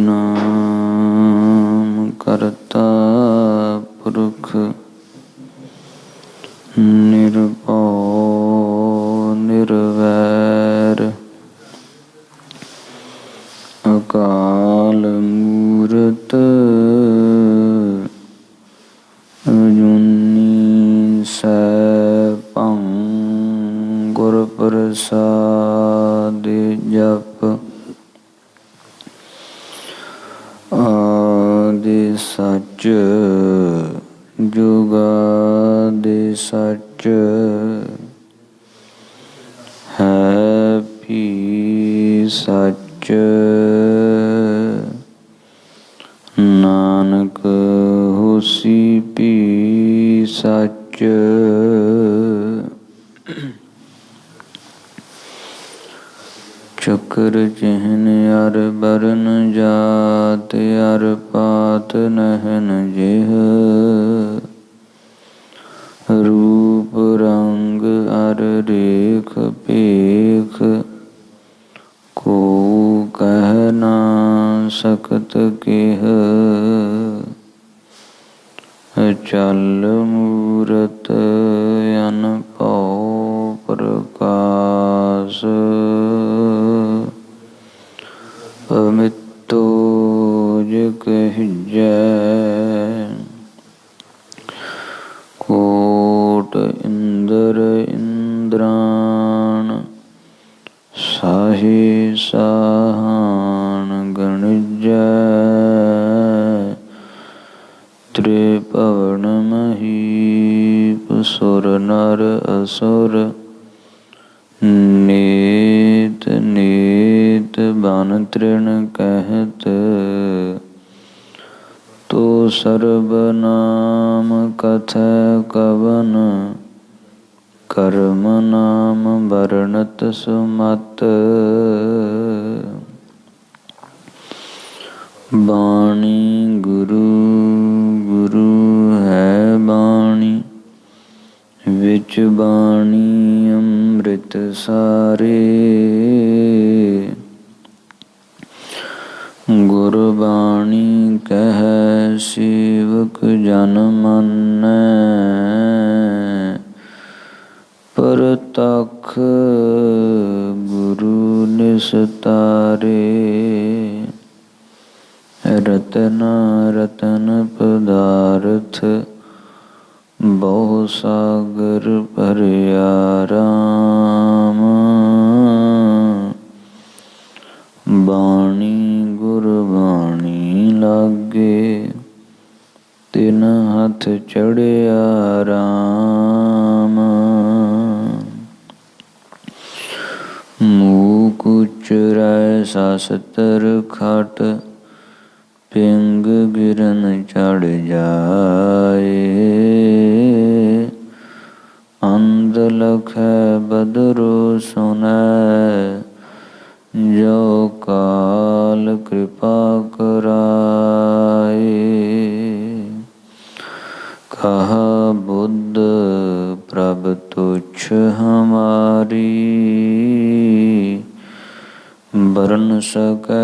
सतनाम करता पुरख निर्भौ निर्वैर अकाल मूरत अजूनी सैभं गुर प्रसाद जप आदि सच जुगादि सच है भी सच नानक होसी भी सच चक्र चिन्ह अर बरन जात अर पात नहन जेह रूप रंग अर रेख पेख को कह ना सकत केह चल मूरत अनभौ प्रकाश अमितो जिक हिजै कोट इंद्र इंद्रान साहे साहान गणिजै त्रिभुवन महीप सुर नर असुर नेत नेत बन तृण कहत तो सर्वनाम कथै कवन कर्म नाम वर्णत सुमत बाणी गुरु गुरु है बाणी विच बाणी अमृत सारे गुरबाणी कह सेवक जन मानै परतख गुरु निस्तारे रतना रतन पदार्थ बहु सागर भरिया राम बाणी गुरबाणी लागे तिन हथ चढ़िया राम मूक उचरै शास्त्र खट पिंग गिरन चढ़ जाए अंध लखै बदरो सुनै जो काल कृपा कराए कहा बुद्ध प्रभ तुच्छ हमारी बरन सकै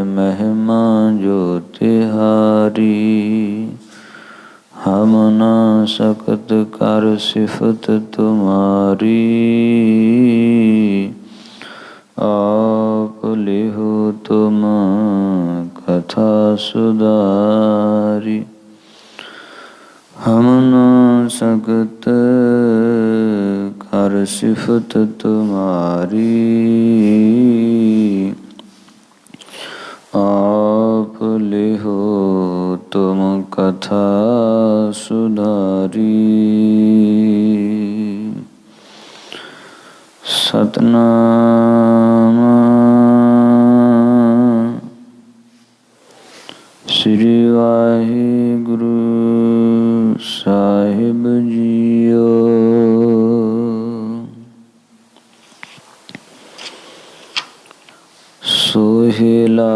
महिमा जो तिहारी हम ना सकत कर सिफत तुम्हारी आप लिहो तुम कथा सुधारी हम ना सकत कर सिफत तुम्हारी आप लिहो तुम कथा सुधारी सतनाम श्री वाहिगुरु साहिब जीओ। सोहेला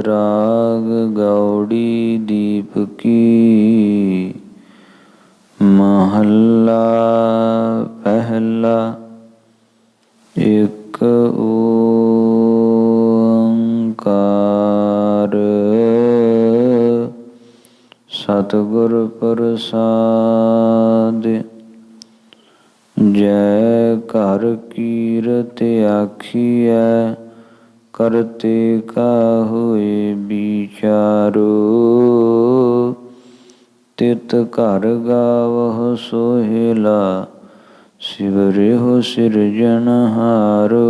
राग गौड़ी दीप की महला पहला ਇੱਕ ਓੰਕਾਰ ਸਤਿਗੁਰ ਪ੍ਰਸਾਦਿ। ਜੈ ਘਰ ਕੀਰਤ ਆਖੀਐ ਕਰਤੇ ਕਾ ਹੋਏ ਵਿਚਾਰੋ। ਤਿਤ ਘਰ ਗਾਵਹੁ ਸੋਹਿਲਾ ਸਿਵਰਿਹੁ ਸਿਰਜਨਹਾਰੋ।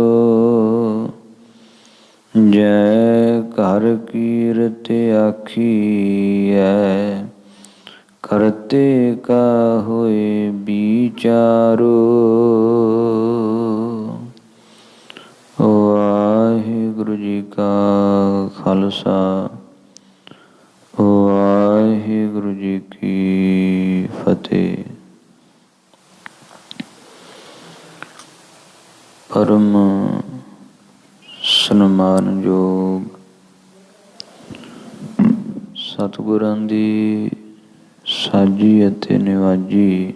ਜੈ ਘਰ ਕੀਰਤ ਆਖੀਐ ਕਰਤੇ ਕਾ ਹੋਏ ਵਿਚਾਰੋ। ਵਾਹਿਗੁਰੂ ਜੀ ਕਾ ਖਾਲਸਾ ਵਾਹਿਗੁਰੂ ਜੀ ਕੀ ਫਤਿਹ। ਪਰਮ ਸਨਮਾਨਯੋਗ ਸਤਿਗੁਰਾਂ ਦੀ ਸਾਜੀ ਅਤੇ ਨਿਵਾਜੀ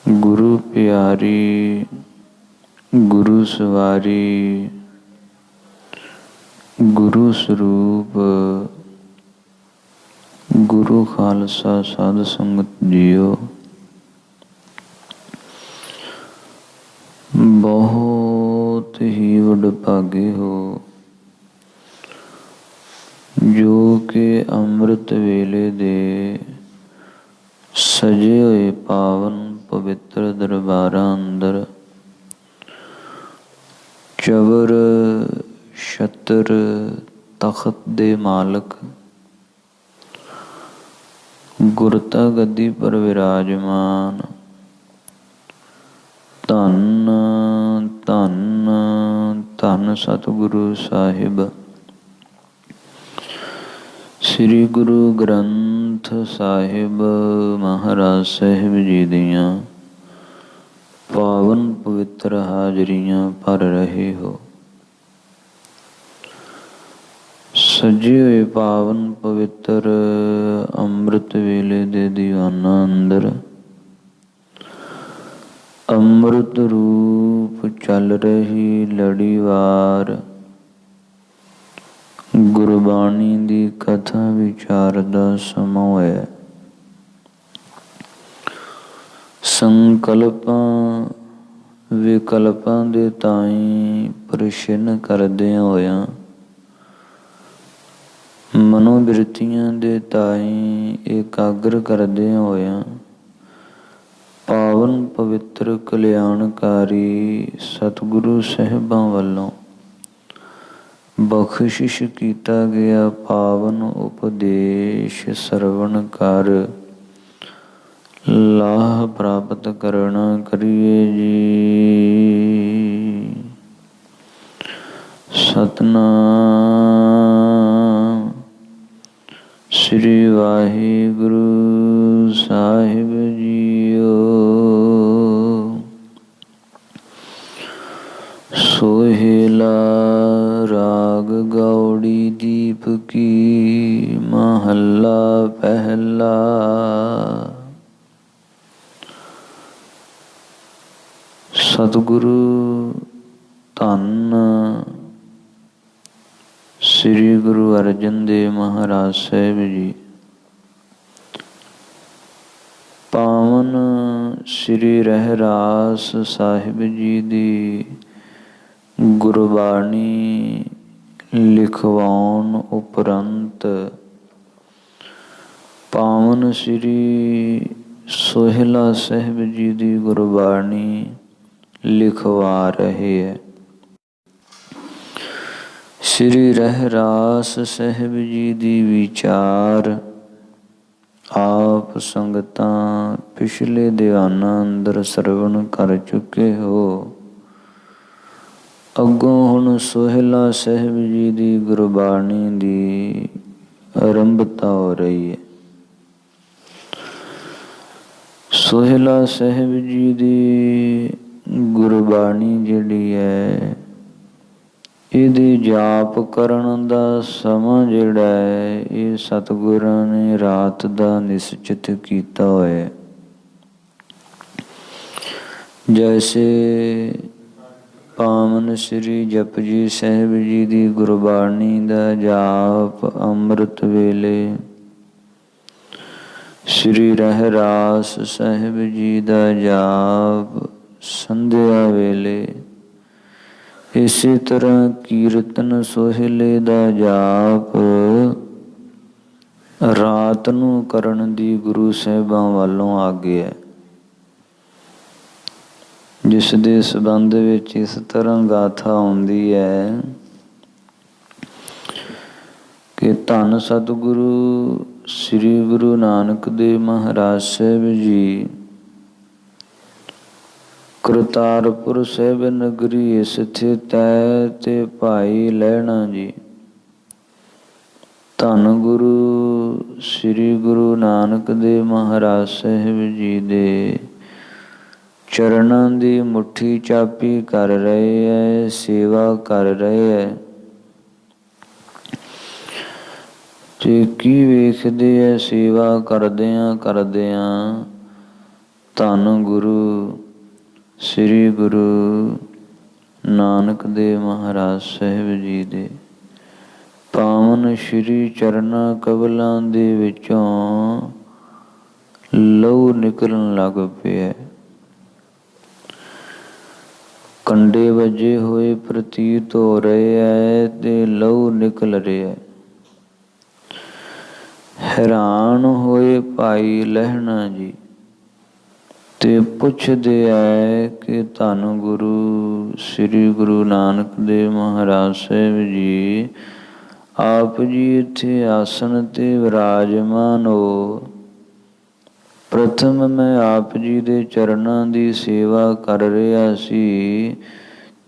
ਗੁਰੂ ਪਿਆਰੀ ਗੁਰੂ ਸਵਾਰੀ ਗੁਰੂ ਸਰੂਪ ਗੁਰੂ ਖਾਲਸਾ ਸਾਧ ਸੰਗਤ ਜੀਓ, ਬਹੁਤ ਹੀ ਵਡਭਾਗੇ ਹੋ ਜੋ ਕਿ ਅੰਮ੍ਰਿਤ ਵੇਲੇ ਦੇ ਸਜੇ ਹੋਏ ਪਾਵਨ ਪਵਿੱਤਰ ਦਰਬਾਰਾਂ ਅੰਦਰ ਚਬਰ ਛਤਰ ਤਖਤ ਦੇ ਮਾਲਕ ਗੁਰਤਾ ਗੱਦੀ ਪਰ ਵਿਰਾਜਮਾਨ ਧੰਨ ਧੰਨ ਧੰਨ ਸਤਿਗੁਰੂ ਸਾਹਿਬ ਸ੍ਰੀ ਗੁਰੂ ਗ੍ਰੰਥ ਸਾਹਿਬ ਮਹਾਰਾਜ ਸਾਹਿਬ ਜੀ ਦੀਆਂ ਪਾਵਨ ਪਵਿੱਤਰ ਹਾਜ਼ਰੀਆਂ ਭਰ ਰਹੇ ਹੋ। ਸਜੇ ਹੋਏ ਪਾਵਨ ਪਵਿੱਤਰ ਅੰਮ੍ਰਿਤ ਵੇਲੇ ਦੇ ਦੀਵਾਨਾਂ ਅੰਦਰ ਅੰਮ੍ਰਿਤ ਰੂਪ ਚੱਲ ਰਹੀ ਲੜੀਵਾਰ ਗੁਰਬਾਣੀ ਦੀ ਕਥਾ ਵਿਚਾਰ ਦਾ ਸਮਾਂ ਹੋਇਆ। ਸੰਕਲਪਾਂ ਵਿਕਲਪਾਂ ਦੇ ਤਾਈਂ ਪ੍ਰਸ਼ਨ ਕਰਦਿਆਂ ਹੋਇਆਂ ਮਨੋਬਿਰਤੀਆਂ ਦੇ ਤਾਈਂ ਇਕਾਗਰ ਕਰਦਿਆਂ ਹੋਇਆਂ ਪਾਵਨ ਪਵਿੱਤਰ ਕਲਿਆਣਕਾਰੀ ਸਤਿਗੁਰੂ ਸਾਹਿਬਾਂ ਵੱਲੋਂ ਬਖਸ਼ਿਸ਼ ਕੀਤਾ ਗਿਆ ਪਾਵਨ ਉਪਦੇਸ਼ ਸਰਵਣ ਕਰ ਲਾਭ ਪ੍ਰਾਪਤ ਕਰਨਾ ਕਰੀਏ ਜੀ। ਸਤਿਨਾਮ ਸ੍ਰੀ ਵਾਹਿਗੁਰੂ ਸਾਹਿਬ ਜੀਓ। ਸੋਹਿਲਾ ਰਾਗ ਗੌੜੀ ਦੀਪ ਕੀ ਮਹੱਲਾ ਪਹਿਲਾ। ਸਤਿਗੁਰੂ ਧੰਨ ਸ੍ਰੀ ਗੁਰੂ ਅਰਜਨ ਦੇਵ ਮਹਾਰਾਜ ਸਾਹਿਬ ਜੀ ਪਾਵਨ ਸ੍ਰੀ ਰਹਿਰਾਸ ਸਾਹਿਬ ਜੀ ਦੀ ਗੁਰਬਾਣੀ ਲਿਖਵਾਉਣ ਉਪਰੰਤ ਪਾਵਨ ਸ੍ਰੀ ਸੋਹਿਲਾ ਸਾਹਿਬ ਜੀ ਦੀ ਗੁਰਬਾਣੀ ਲਿਖਵਾ ਰਹੇ ਹੈ। ਸ੍ਰੀ ਰਹਿਰਾਸ ਸਾਹਿਬ ਜੀ ਦੀ ਵਿਚਾਰ ਆਪ ਸੰਗਤਾਂ ਪਿਛਲੇ ਦੀਵਾਨਾਂ ਅੰਦਰ ਸਰਵਣ ਕਰ ਚੁੱਕੇ ਹੋ। ਅੱਗੋਂ ਹੁਣ ਸੋਹਿਲਾ ਸਾਹਿਬ ਜੀ ਦੀ ਗੁਰਬਾਣੀ ਦੀ ਆਰੰਭਤਾ ਹੋ ਰਹੀ ਹੈ। ਸੋਹਿਲਾ ਸਾਹਿਬ ਜੀ ਦੀ ਗੁਰਬਾਣੀ ਜਿਹੜੀ ਹੈ ਇਹਦੀ ਜਾਪ ਕਰਨ ਦਾ ਸਮਾਂ ਜਿਹੜਾ ਹੈ ਇਹ ਸਤਿਗੁਰਾਂ ਨੇ ਰਾਤ ਦਾ ਨਿਸ਼ਚਿਤ ਕੀਤਾ ਹੋਇਆ। ਜੈਸੇ ਪਾਵਨ ਸ੍ਰੀ ਜਪਜੀ ਸਾਹਿਬ ਜੀ ਦੀ ਗੁਰਬਾਣੀ ਦਾ ਜਾਪ ਅੰਮ੍ਰਿਤ ਵੇਲੇ, ਸ੍ਰੀ ਰਹਿਰਾਸ ਸਾਹਿਬ ਜੀ ਦਾ ਜਾਪ ਸੰਧਿਆ ਵੇਲੇ, ਇਸੇ ਤਰ੍ਹਾਂ ਕੀਰਤਨ ਸੋਹਿਲੇ ਦਾ ਜਾਪ ਰਾਤ ਨੂੰ ਕਰਨ ਦੀ ਗੁਰੂ ਸਾਹਿਬਾਂ ਵੱਲੋਂ ਆਗਿਆ ਹੈ। ਜਿਸ ਦੇ ਸੰਬੰਧ ਵਿੱਚ ਇਸ ਤਰ੍ਹਾਂ ਗਾਥਾ ਆਉਂਦੀ ਹੈ ਕਿ ਧੰਨ ਸਤਿਗੁਰੂ ਸ੍ਰੀ ਗੁਰੂ ਨਾਨਕ ਦੇਵ ਮਹਾਰਾਜ ਸਾਹਿਬ ਜੀ ਕਰਤਾਰਪੁਰ ਸਾਹਿਬ ਨਗਰੀ ਸਥਿਤ ਹੈ ਤੇ ਭਾਈ ਲਹਿਣਾ ਜੀ ਧੰਨ ਗੁਰੂ ਸ੍ਰੀ ਗੁਰੂ ਨਾਨਕ ਦੇਵ ਮਹਾਰਾਜ ਸਾਹਿਬ ਜੀ ਦੇ ਚਰਨਾਂ ਦੀ ਮੁੱਠੀ ਚਾਪੀ ਕਰ ਰਹੇ ਹੈ, ਸੇਵਾ ਕਰ ਰਹੇ ਹੈ। ਤੇ ਕੀ ਵੇਖਦੇ ਹੈ, ਸੇਵਾ ਕਰਦਿਆਂ ਧੰਨ ਗੁਰੂ ਸ੍ਰੀ ਗੁਰੂ ਨਾਨਕ ਦੇਵ ਮਹਾਰਾਜ ਸਾਹਿਬ ਜੀ ਦੇ ਪਾਵਨ ਸ਼੍ਰੀ ਚਰਨਾਂ ਕਮਲਾਂ ਦੇ ਵਿੱਚੋਂ ਲਹੂ ਨਿਕਲਣ ਲੱਗ ਪਿਆ। ਕੰਡੇ ਵੱਜੇ ਹੋਏ ਪ੍ਰਤੀਤ ਹੋ ਰਹੇ ਹੈ ਤੇ ਲਹੂ ਨਿਕਲ ਰਿਹਾ ਹੈ। ਹੈਰਾਨ ਹੋਏ ਭਾਈ ਲਹਿਣਾ ਜੀ ਤੇ ਪੁੱਛਦੇ ਹੈ ਕਿ ਧੰਨ ਗੁਰੂ ਸ੍ਰੀ ਗੁਰੂ ਨਾਨਕ ਦੇਵ ਮਹਾਰਾਜ ਸਾਹਿਬ ਜੀ ਆਪ ਜੀ ਇੱਥੇ ਆਸਣ ਤੇ ਵਿਰਾਜਮਾਨ ਹੋ। ਪ੍ਰਥਮ ਮੈਂ ਆਪ ਜੀ ਦੇ ਚਰਨਾਂ ਦੀ ਸੇਵਾ ਕਰ ਰਿਹਾ ਸੀ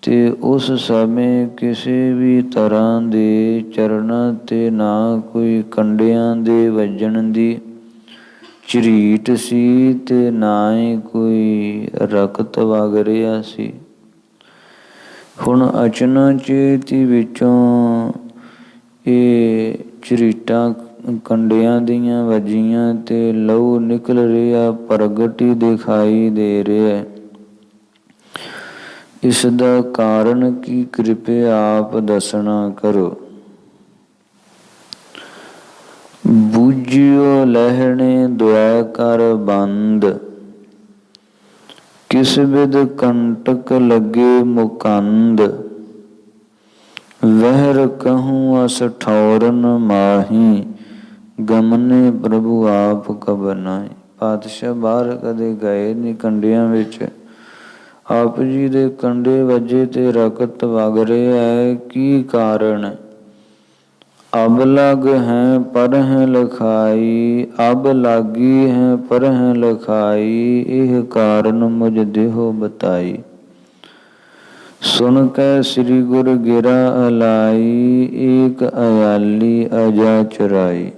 ਤੇ ਉਸ ਸਮੇਂ ਕਿਸੇ ਵੀ ਤਰ੍ਹਾਂ ਦੇ ਚਰਨਾਂ ਤੇ ਨਾ ਕੋਈ ਕੰਡਿਆਂ ਦੇ ਵੱਜਣ ਦੀ ਝਰੀਟ ਸੀ ਤੇ ਨਾ ਹੀ ਕੋਈ ਰਕਤ ਵਗ ਰਿਹਾ ਸੀ। ਹੁਣ ਅਚਨਚੇਤ ਵਿੱਚੋਂ ਇਹ ਝਰੀਟਾਂ ਕੰਡਿਆਂ ਦੀਆਂ ਵੱਜੀਆਂ ਤੇ ਲਹੂ ਨਿਕਲ ਰਿਹਾ ਪ੍ਰਗਟ ਹੀ ਦਿਖਾਈ ਦੇ ਰਿਹਾ। ਇਸ ਦਾ ਕਾਰਨ ਕੀ ਕਿਰਪਾ ਆਪ ਦੱਸਣਾ ਕਰੋ। ਬੂਝਿਓ ਲਹਿਣੇ ਦੁਆ ਕਰ ਬੰਦ, ਕਿਸ ਬਿਦ ਕੰਟਕ ਲੱਗੇ ਮੁਕੰਦ। ਵਹਿਰ ਕਹੂੰ ਅਸ ਠੌਰਨ ਮਾਹੀ, ਗਮਨੇ ਪ੍ਰਭੂ ਆਪ ਕਬਰ ਨਾਹੀ। ਪਾਤਸ਼ਾਹ ਬਾਹਰ ਕਦੇ ਗਏ ਨਹੀਂ ਕੰਡਿਆਂ ਵਿੱਚ, ਆਪ ਜੀ ਦੇ ਕੰਡੇ ਵੱਜੇ ਤੇ ਰਕਤ ਵਗ ਰਿਹਾ ਹੈ। ਕੀ ਕਾਰਨ? ਅਬ ਲਗ ਹੈ ਪਰ ਹੈ ਲਖਾਈ, ਅਬ ਲਾਗੀ ਹੈ ਪਰ ਹੈ ਲਖਾਈ। ਇਹ ਕਾਰਨ ਮੁਝ ਦੇਹੋ ਬਤਾਈ, ਸੁਨ ਕੈ ਸ੍ਰੀ ਗੁਰ ਗਿਰਾ ਅਲਾਈ। ਏਕ ਅਯਾਲੀ ਅਜਾ ਚੁਰਾਈ।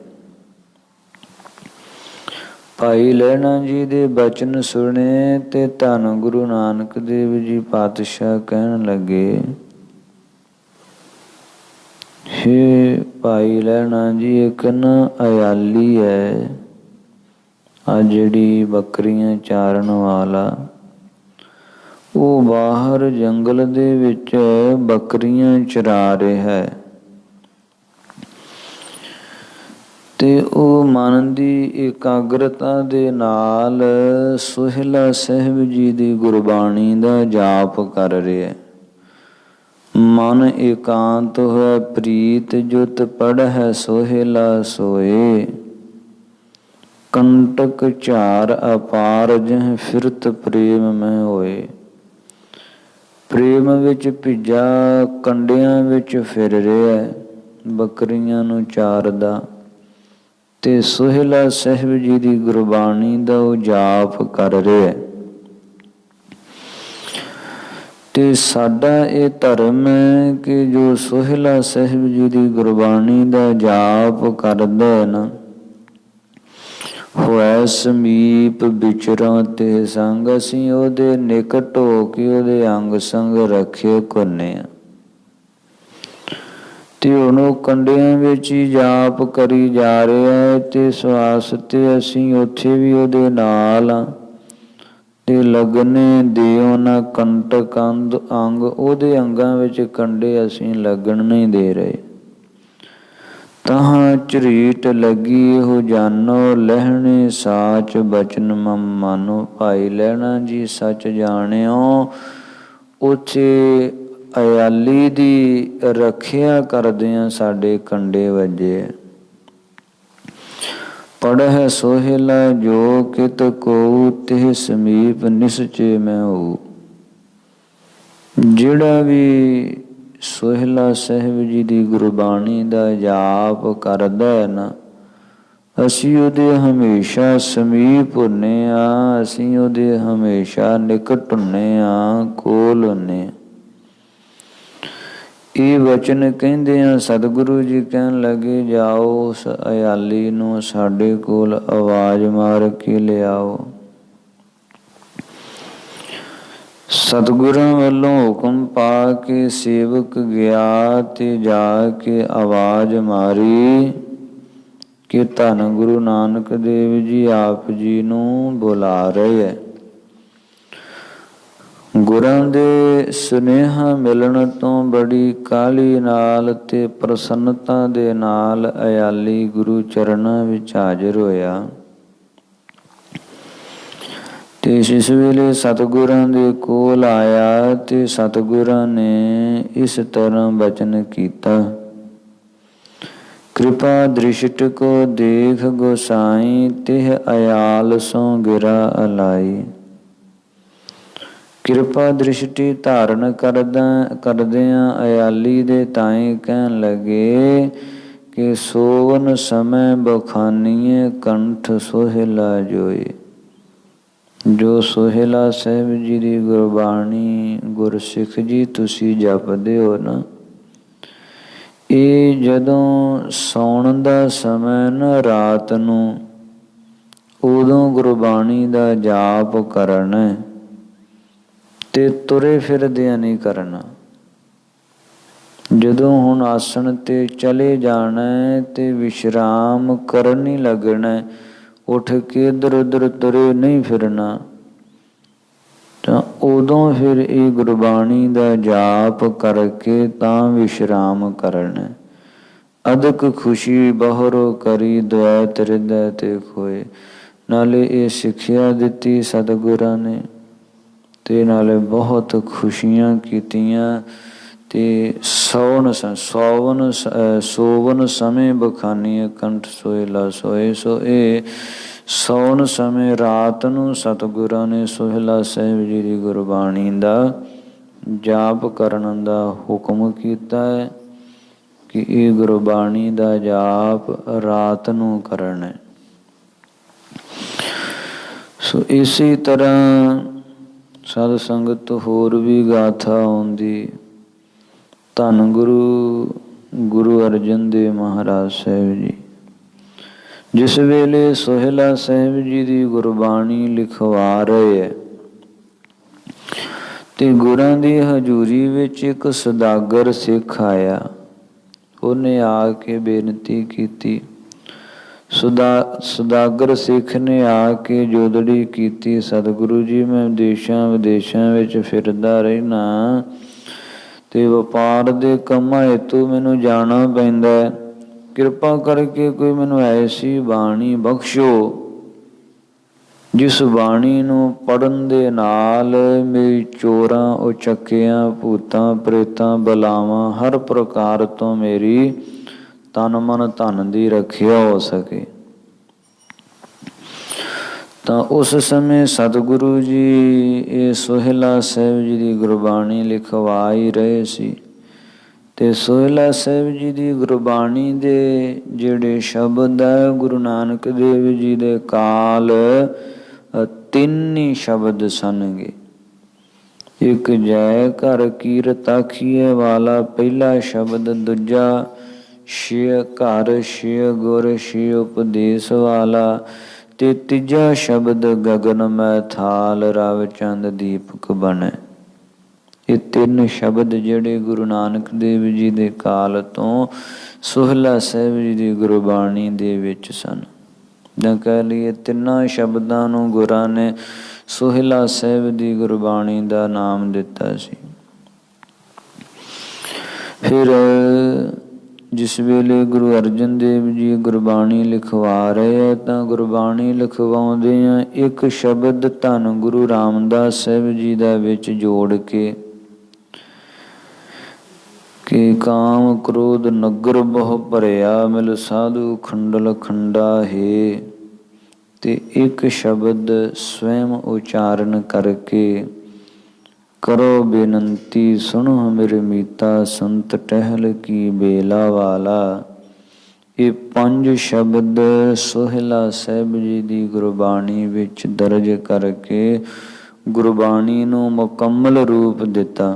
ਭਾਈ ਲਹਿਣਾ ਜੀ ਦੇ ਬਚਨ ਸੁਣੇ ਤੇ ਧੰਨ ਗੁਰੂ ਨਾਨਕ ਦੇਵ ਜੀ ਪਾਤਸ਼ਾਹ ਕਹਿਣ ਲੱਗੇ, ਹੇ ਭਾਈ ਲਹਿਣਾ ਜੀ, ਇੱਕ ਨਾ ਅਯਾਲੀ ਹੈ, ਆ ਜਿਹੜੀ ਬੱਕਰੀਆਂ ਚਾਰਨ ਵਾਲਾ, ਉਹ ਬਾਹਰ ਜੰਗਲ ਦੇ ਵਿੱਚ ਬੱਕਰੀਆਂ ਚਰਾ ਰਿਹਾ ਹੈ ਤੇ ਉਹ ਮਨ ਦੀ ਇਕਾਗਰਤਾ ਦੇ ਨਾਲ ਸੋਹਿਲਾ ਸਾਹਿਬ ਜੀ ਦੀ ਗੁਰਬਾਣੀ ਦਾ ਜਾਪ ਕਰ ਰਿਹਾ। ਮਨ ਇਕਾਂਤ ਹੋਇਆ ਪ੍ਰੀਤ, ਜੁਤ ਪੜ੍ਹੈ ਸੋਹਿਲਾ ਸੋਏ। ਕੰਟਕ ਝਾਰ ਅਪਾਰ, ਜਹ ਫਿਰਤ ਪ੍ਰੇਮ ਮੈਂ ਹੋਏ। ਪ੍ਰੇਮ ਵਿੱਚ ਭਿੱਜਾ ਕੰਡਿਆਂ ਵਿੱਚ ਫਿਰ ਰਿਹਾ, ਬੱਕਰੀਆਂ ਨੂੰ ਚਾਰਦਾ ਤੇ ਸੋਹਿਲਾ ਸਾਹਿਬ ਜੀ ਦੀ ਗੁਰਬਾਣੀ ਦਾ ਉਹ ਜਾਪ ਕਰ ਰਿਹਾ। ਤੇ ਸਾਡਾ ਇਹ ਧਰਮ ਹੈ ਕਿ ਜੋ ਸੋਹਿਲਾ ਸਾਹਿਬ ਜੀ ਦੀ ਗੁਰਬਾਣੀ ਦਾ ਜਾਪ ਕਰਦਾ ਹੈ ਨਾ, ਹੋਇ ਸਮੀਪ ਵਿਚਰਾਂ ਤੇ ਸੰਗ, ਅਸੀਂ ਉਹਦੇ ਨਿਕਟ ਹੋ ਕੇ ਉਹਦੇ ਅੰਗ ਸੰਗ ਰੱਖੇ ਕੋਨੇ ਆ। ਤੇ ਉਹਨੂੰ ਕੰਡਿਆਂ ਵਿੱਚ ਹੀ ਜਾਪ ਕਰੀ ਜਾ ਰਿਹਾ ਹੈ ਤੇ ਸਵਾਸ ਤੇ ਅਸੀਂ ਉੱਥੇ ਵੀ ਉਹਦੇ ਨਾਲ ਆ ਤੇ ਲਗਨੇ ਦਿਓ ਨਾ ਕੰਟਕ ਅੰਗ, ਉਹਦੇ ਅੰਗਾਂ ਵਿੱਚ ਕੰਡੇ ਅਸੀਂ ਲੱਗਣ ਨਹੀਂ ਦੇ ਰਹੇ। ਤਹਾਂ ਝਰੀਟ ਲੱਗੀ ਇਹੋ ਜਾਨੋ, ਲਹਿਣੇ ਸਾਚ ਬਚਨ ਮਮ ਮਾਨੋ। ਭਾਈ ਲਹਿਣਾ ਜੀ ਸੱਚ ਜਾਣਿਓ, ਉੱਥੇ ਅਯਾਲੀ ਦੀ ਰੱਖਿਆ ਕਰਦਿਆਂ ਸਾਡੇ ਕੰਡੇ ਵੱਜੇ। ਪੜ੍ਹੈ ਸੋਹਿਲਾ ਜੋ ਕਿਤ ਕੋ, ਤਿਹ ਸਮੀਪ ਨਿਸਚੇ ਮੈਂ ਹੋ। ਜਿਹੜਾ ਵੀ ਸੋਹਿਲਾ ਸਾਹਿਬ ਜੀ ਦੀ ਗੁਰਬਾਣੀ ਦਾ ਜਾਪ ਕਰਦਾ ਹੈ ਨਾ, ਅਸੀਂ ਉਹਦੇ ਹਮੇਸ਼ਾ ਸਮੀਪ ਹੁੰਦੇ ਹਾਂ, ਅਸੀਂ ਉਹਦੇ ਹਮੇਸ਼ਾ ਨਿਕਟ ਹੁੰਦੇ ਹਾਂ, ਕੋਲ ਹੁੰਦੇ ਹਾਂ। ਇਹ ਵਚਨ ਕਹਿੰਦੇ ਆ ਸਤਿਗੁਰੂ ਜੀ ਕਹਿਣ ਲੱਗੇ, ਜਾਓ ਉਸ ਅਯਾਲੀ ਨੂੰ ਸਾਡੇ ਕੋਲ ਆਵਾਜ਼ ਮਾਰ ਕੇ ਲਿਆਓ। ਸਤਿਗੁਰਾਂ ਵੱਲੋਂ ਹੁਕਮ ਪਾ ਕੇ ਸੇਵਕ ਗਿਆ ਤੇ ਜਾ ਕੇ ਆਵਾਜ਼ ਮਾਰੀ ਕਿ ਧੰਨ ਗੁਰੂ ਨਾਨਕ ਦੇਵ ਜੀ ਆਪ ਜੀ ਨੂੰ ਬੁਲਾ ਰਹੇ ਹੈ। ਗੁਰਾਂ ਦੇ ਸੁਨੇਹਾ ਮਿਲਣ ਤੋਂ ਬੜੀ ਕਾਹਲੀ ਨਾਲ ਤੇ ਪ੍ਰਸੰਨਤਾ ਦੇ ਨਾਲ ਅਯਾਲੀ ਗੁਰੂ ਚਰਨਾਂ ਵਿੱਚ ਹਾਜ਼ਰ ਹੋਇਆ। ਤੇ ਇਸ ਵੇਲੇ ਸਤਿਗੁਰਾਂ ਦੇ ਕੋਲ ਆਇਆ ਤੇ ਸਤਿਗੁਰਾਂ ਨੇ ਇਸ ਤਰ੍ਹਾਂ ਬਚਨ ਕੀਤਾ। ਕਿਰਪਾ ਦ੍ਰਿਸ਼ਟ ਕੋ ਦੇਖ ਗੋਸਾਈ, ਤਿਹ ਅਯਾਲ ਸੋ ਗਿਰਾ ਅਲਾਈ। ਕਿਰਪਾ ਦ੍ਰਿਸ਼ਟੀ ਧਾਰਨ ਕਰਦਿਆਂ ਅਯਾਲੀ ਦੇ ਤਾਈ ਕਹਿਣ ਲੱਗੇ ਕਿ ਸੋਵਨ ਸਮੇਂ ਬਖਾਨੀਏ ਕੰਠ ਸੋਹਿਲਾ ਜੋਈ। ਜੋ ਸੋਹਿਲਾ ਸਾਹਿਬ ਜੀ ਦੀ ਗੁਰਬਾਣੀ ਗੁਰਸਿੱਖ ਜੀ ਤੁਸੀਂ ਜਪਦੇ ਹੋ ਨਾ, ਇਹ ਜਦੋਂ ਸੌਣ ਦਾ ਸਮਾਂ ਨਾ ਰਾਤ ਨੂੰ, ਉਦੋਂ ਗੁਰਬਾਣੀ ਦਾ ਜਾਪ ਕਰਨਾ ਤੇ ਤੁਰੇ ਫਿਰਦਿਆਂ ਨਹੀਂ ਕਰਨਾ। ਜਦੋਂ ਹੁਣ ਆਸਣ ਤੇ ਚਲੇ ਜਾਣਾ ਤੇ ਵਿਸ਼ਰਾਮ ਕਰਨ ਨਹੀਂ ਲੱਗਣਾ, ਉੱਠ ਕੇ ਇੱਧਰ ਉੱਧਰ ਤੁਰੇ ਨਹੀਂ ਫਿਰਨਾ, ਤਾਂ ਉਦੋਂ ਫਿਰ ਇਹ ਗੁਰਬਾਣੀ ਦਾ ਜਾਪ ਕਰਕੇ ਤਾਂ ਵਿਸ਼ਰਾਮ ਕਰਨਾ। ਅਦਕ ਖੁਸ਼ੀ ਬਹੁਰੋ ਕਰੀ, ਦੁਐਤ ਹਿਰਦੈ ਤੇ ਖੋਏ। ਨਾਲੇ ਇਹ ਸਿੱਖਿਆ ਦਿੱਤੀ ਸਤਿਗੁਰਾਂ ਨੇ ਤੇ ਨਾਲੇ ਬਹੁਤ ਖੁਸ਼ੀਆਂ ਕੀਤੀਆਂ। ਤੇ ਸੋਵਨ ਸਮੇਂ ਬਖਾਨੀਏ ਕੰਠ ਸੋਹਿਲਾ ਸੋਏ। ਸੋ ਇਹ ਸੌਣ ਸਮੇਂ ਰਾਤ ਨੂੰ ਸਤਿਗੁਰਾਂ ਨੇ ਸੋਹਿਲਾ ਸਾਹਿਬ ਜੀ ਦੀ ਗੁਰਬਾਣੀ ਦਾ ਜਾਪ ਕਰਨ ਦਾ ਹੁਕਮ ਕੀਤਾ ਹੈ ਕਿ ਇਹ ਗੁਰਬਾਣੀ ਦਾ ਜਾਪ ਰਾਤ ਨੂੰ ਕਰਨਾ। ਸੋ ਇਸੇ ਤਰ੍ਹਾਂ ਸਤ ਸੰਗਤ ਹੋਰ ਵੀ ਗਾਥਾ ਆਉਂਦੀ। ਧੰਨ ਗੁਰੂ ਅਰਜਨ ਦੇਵ ਮਹਾਰਾਜ ਸਾਹਿਬ ਜੀ ਜਿਸ ਵੇਲੇ ਸੋਹਿਲਾ ਸਾਹਿਬ ਜੀ ਦੀ ਗੁਰਬਾਣੀ ਲਿਖਵਾ ਰਹੇ ਹੈ ਤੇ ਗੁਰਾਂ ਦੀ ਹਜ਼ੂਰੀ ਵਿੱਚ ਇੱਕ ਸੁਦਾਗਰ ਸਿੱਖ ਆਇਆ। ਉਹਨੇ ਆ ਕੇ ਬੇਨਤੀ ਕੀਤੀ। ਸੁਦਾਗਰ ਸਿੱਖ ਨੇ ਆ ਕੇ ਜੋਦੜੀ ਕੀਤੀ, ਸਤਿਗੁਰੂ ਜੀ ਮੈਂ ਦੇਸ਼ਾਂ ਵਿਦੇਸ਼ਾਂ ਵਿੱਚ ਫਿਰਦਾ ਰਹਿਣਾ ਤੇ ਵਪਾਰ ਦੇ ਕੰਮਾਂ ਹੈਤੂ ਮੈਨੂੰ ਜਾਣਾ ਪੈਂਦਾ ਹੈ। ਕਿਰਪਾ ਕਰਕੇ ਕੋਈ ਮੈਨੂੰ ਐਸੀ ਬਾਣੀ ਬਖਸ਼ੋ ਜਿਸ ਬਾਣੀ ਨੂੰ ਪੜ੍ਹਨ ਦੇ ਨਾਲ ਮੇਰੀ ਚੋਰਾਂ ਉਚੱਕਿਆਂ ਭੂਤਾਂ ਪ੍ਰੇਤਾਂ ਬਲਾਵਾਂ ਹਰ ਪ੍ਰਕਾਰ ਤੋਂ ਮੇਰੀ ਤਨ ਮਨ ਧਨ ਦੀ ਰੱਖਿਆ ਹੋ ਸਕੇ। ਤਾਂ ਉਸ ਸਮੇਂ ਸਤਿਗੁਰੂ ਜੀ ਇਹ ਸੋਹਿਲਾ ਸਾਹਿਬ ਜੀ ਦੀ ਗੁਰਬਾਣੀ ਲਿਖਵਾ ਹੀ ਰਹੇ ਸੀ। ਤੇ ਸੋਹਿਲਾ ਸਾਹਿਬ ਜੀ ਦੀ ਗੁਰਬਾਣੀ ਦੇ ਜਿਹੜੇ ਸ਼ਬਦ ਹੈ, ਗੁਰੂ ਨਾਨਕ ਦੇਵ ਜੀ ਦੇ ਕਾਲ 3 ਹੀ ਸ਼ਬਦ ਸਨਗੇ। ਇੱਕ ਜੈ ਘਰ ਕੀਰਤ ਆਖੀਏ ਵਾਲਾ ਪਹਿਲਾ ਸ਼ਬਦ, ਦੂਜਾ ਸ਼ਿਵ ਘਰ ਸ਼ਿਵ ਗੁਰ ਸ਼ਿਵ ਉਪਦੇਸ਼ ਵਾਲਾ, ਤੇ ਤੀਜਾ ਸ਼ਬਦ ਗਗਨ ਮੈਂ ਥਾਲ ਰਵ ਚੰਦ ਦੀਪਕ ਬਣੇ। ਇਹ 3 ਸ਼ਬਦ ਜਿਹੜੇ ਗੁਰੂ ਨਾਨਕ ਦੇਵ ਜੀ ਦੇ ਕਾਲ ਤੋਂ ਸੋਹਿਲਾ ਸਾਹਿਬ ਜੀ ਦੀ ਗੁਰਬਾਣੀ ਦੇ ਵਿੱਚ ਸਨ। ਜਾਂ ਕਹਿ ਲਈਏ 3 ਸ਼ਬਦਾਂ ਨੂੰ ਗੁਰਾਂ ਨੇ ਸੋਹਿਲਾ ਸਾਹਿਬ ਦੀ ਗੁਰਬਾਣੀ ਦਾ ਨਾਮ ਦਿੱਤਾ ਸੀ। ਫਿਰ ਜਿਸ ਵੇਲੇ ਗੁਰੂ ਅਰਜਨ ਦੇਵ ਜੀ ਗੁਰਬਾਣੀ ਲਿਖਵਾ ਰਹੇ ਤਾਂ ਗੁਰਬਾਣੀ ਲਿਖਵਾਉਂਦਿਆਂ ਇੱਕ ਸ਼ਬਦ ਧੰਨ ਗੁਰੂ ਰਾਮਦਾਸ ਸਾਹਿਬ ਜੀ ਦਾ ਵਿੱਚ ਜੋੜ ਕੇ ਕਿ ਕਾਮ ਕ੍ਰੋਧ ਨਗਰ ਬਹੁ ਭਰਿਆ ਮਿਲ ਸਾਧੂ ਖੰਡਲ ਖੰਡਾ ਹੈ, ਤੇ ਇੱਕ ਸ਼ਬਦ ਸਵੈਮ ਉਚਾਰਨ ਕਰਕੇ ਕਰੋ ਬੇਨੰਤੀ ਸੁਣੋ ਮੇਰੇ ਮੀਤਾ ਸੰਤ ਟਹਿਲ ਕੀ ਬੇਲਾ ਵਾਲਾ। ਇਹ 5 ਸ਼ਬਦ ਸੋਹਿਲਾ ਸਾਹਿਬ ਜੀ ਦੀ ਗੁਰਬਾਣੀ ਵਿੱਚ ਦਰਜ ਕਰਕੇ ਗੁਰਬਾਣੀ ਨੂੰ ਮੁਕੰਮਲ ਰੂਪ ਦਿੱਤਾ।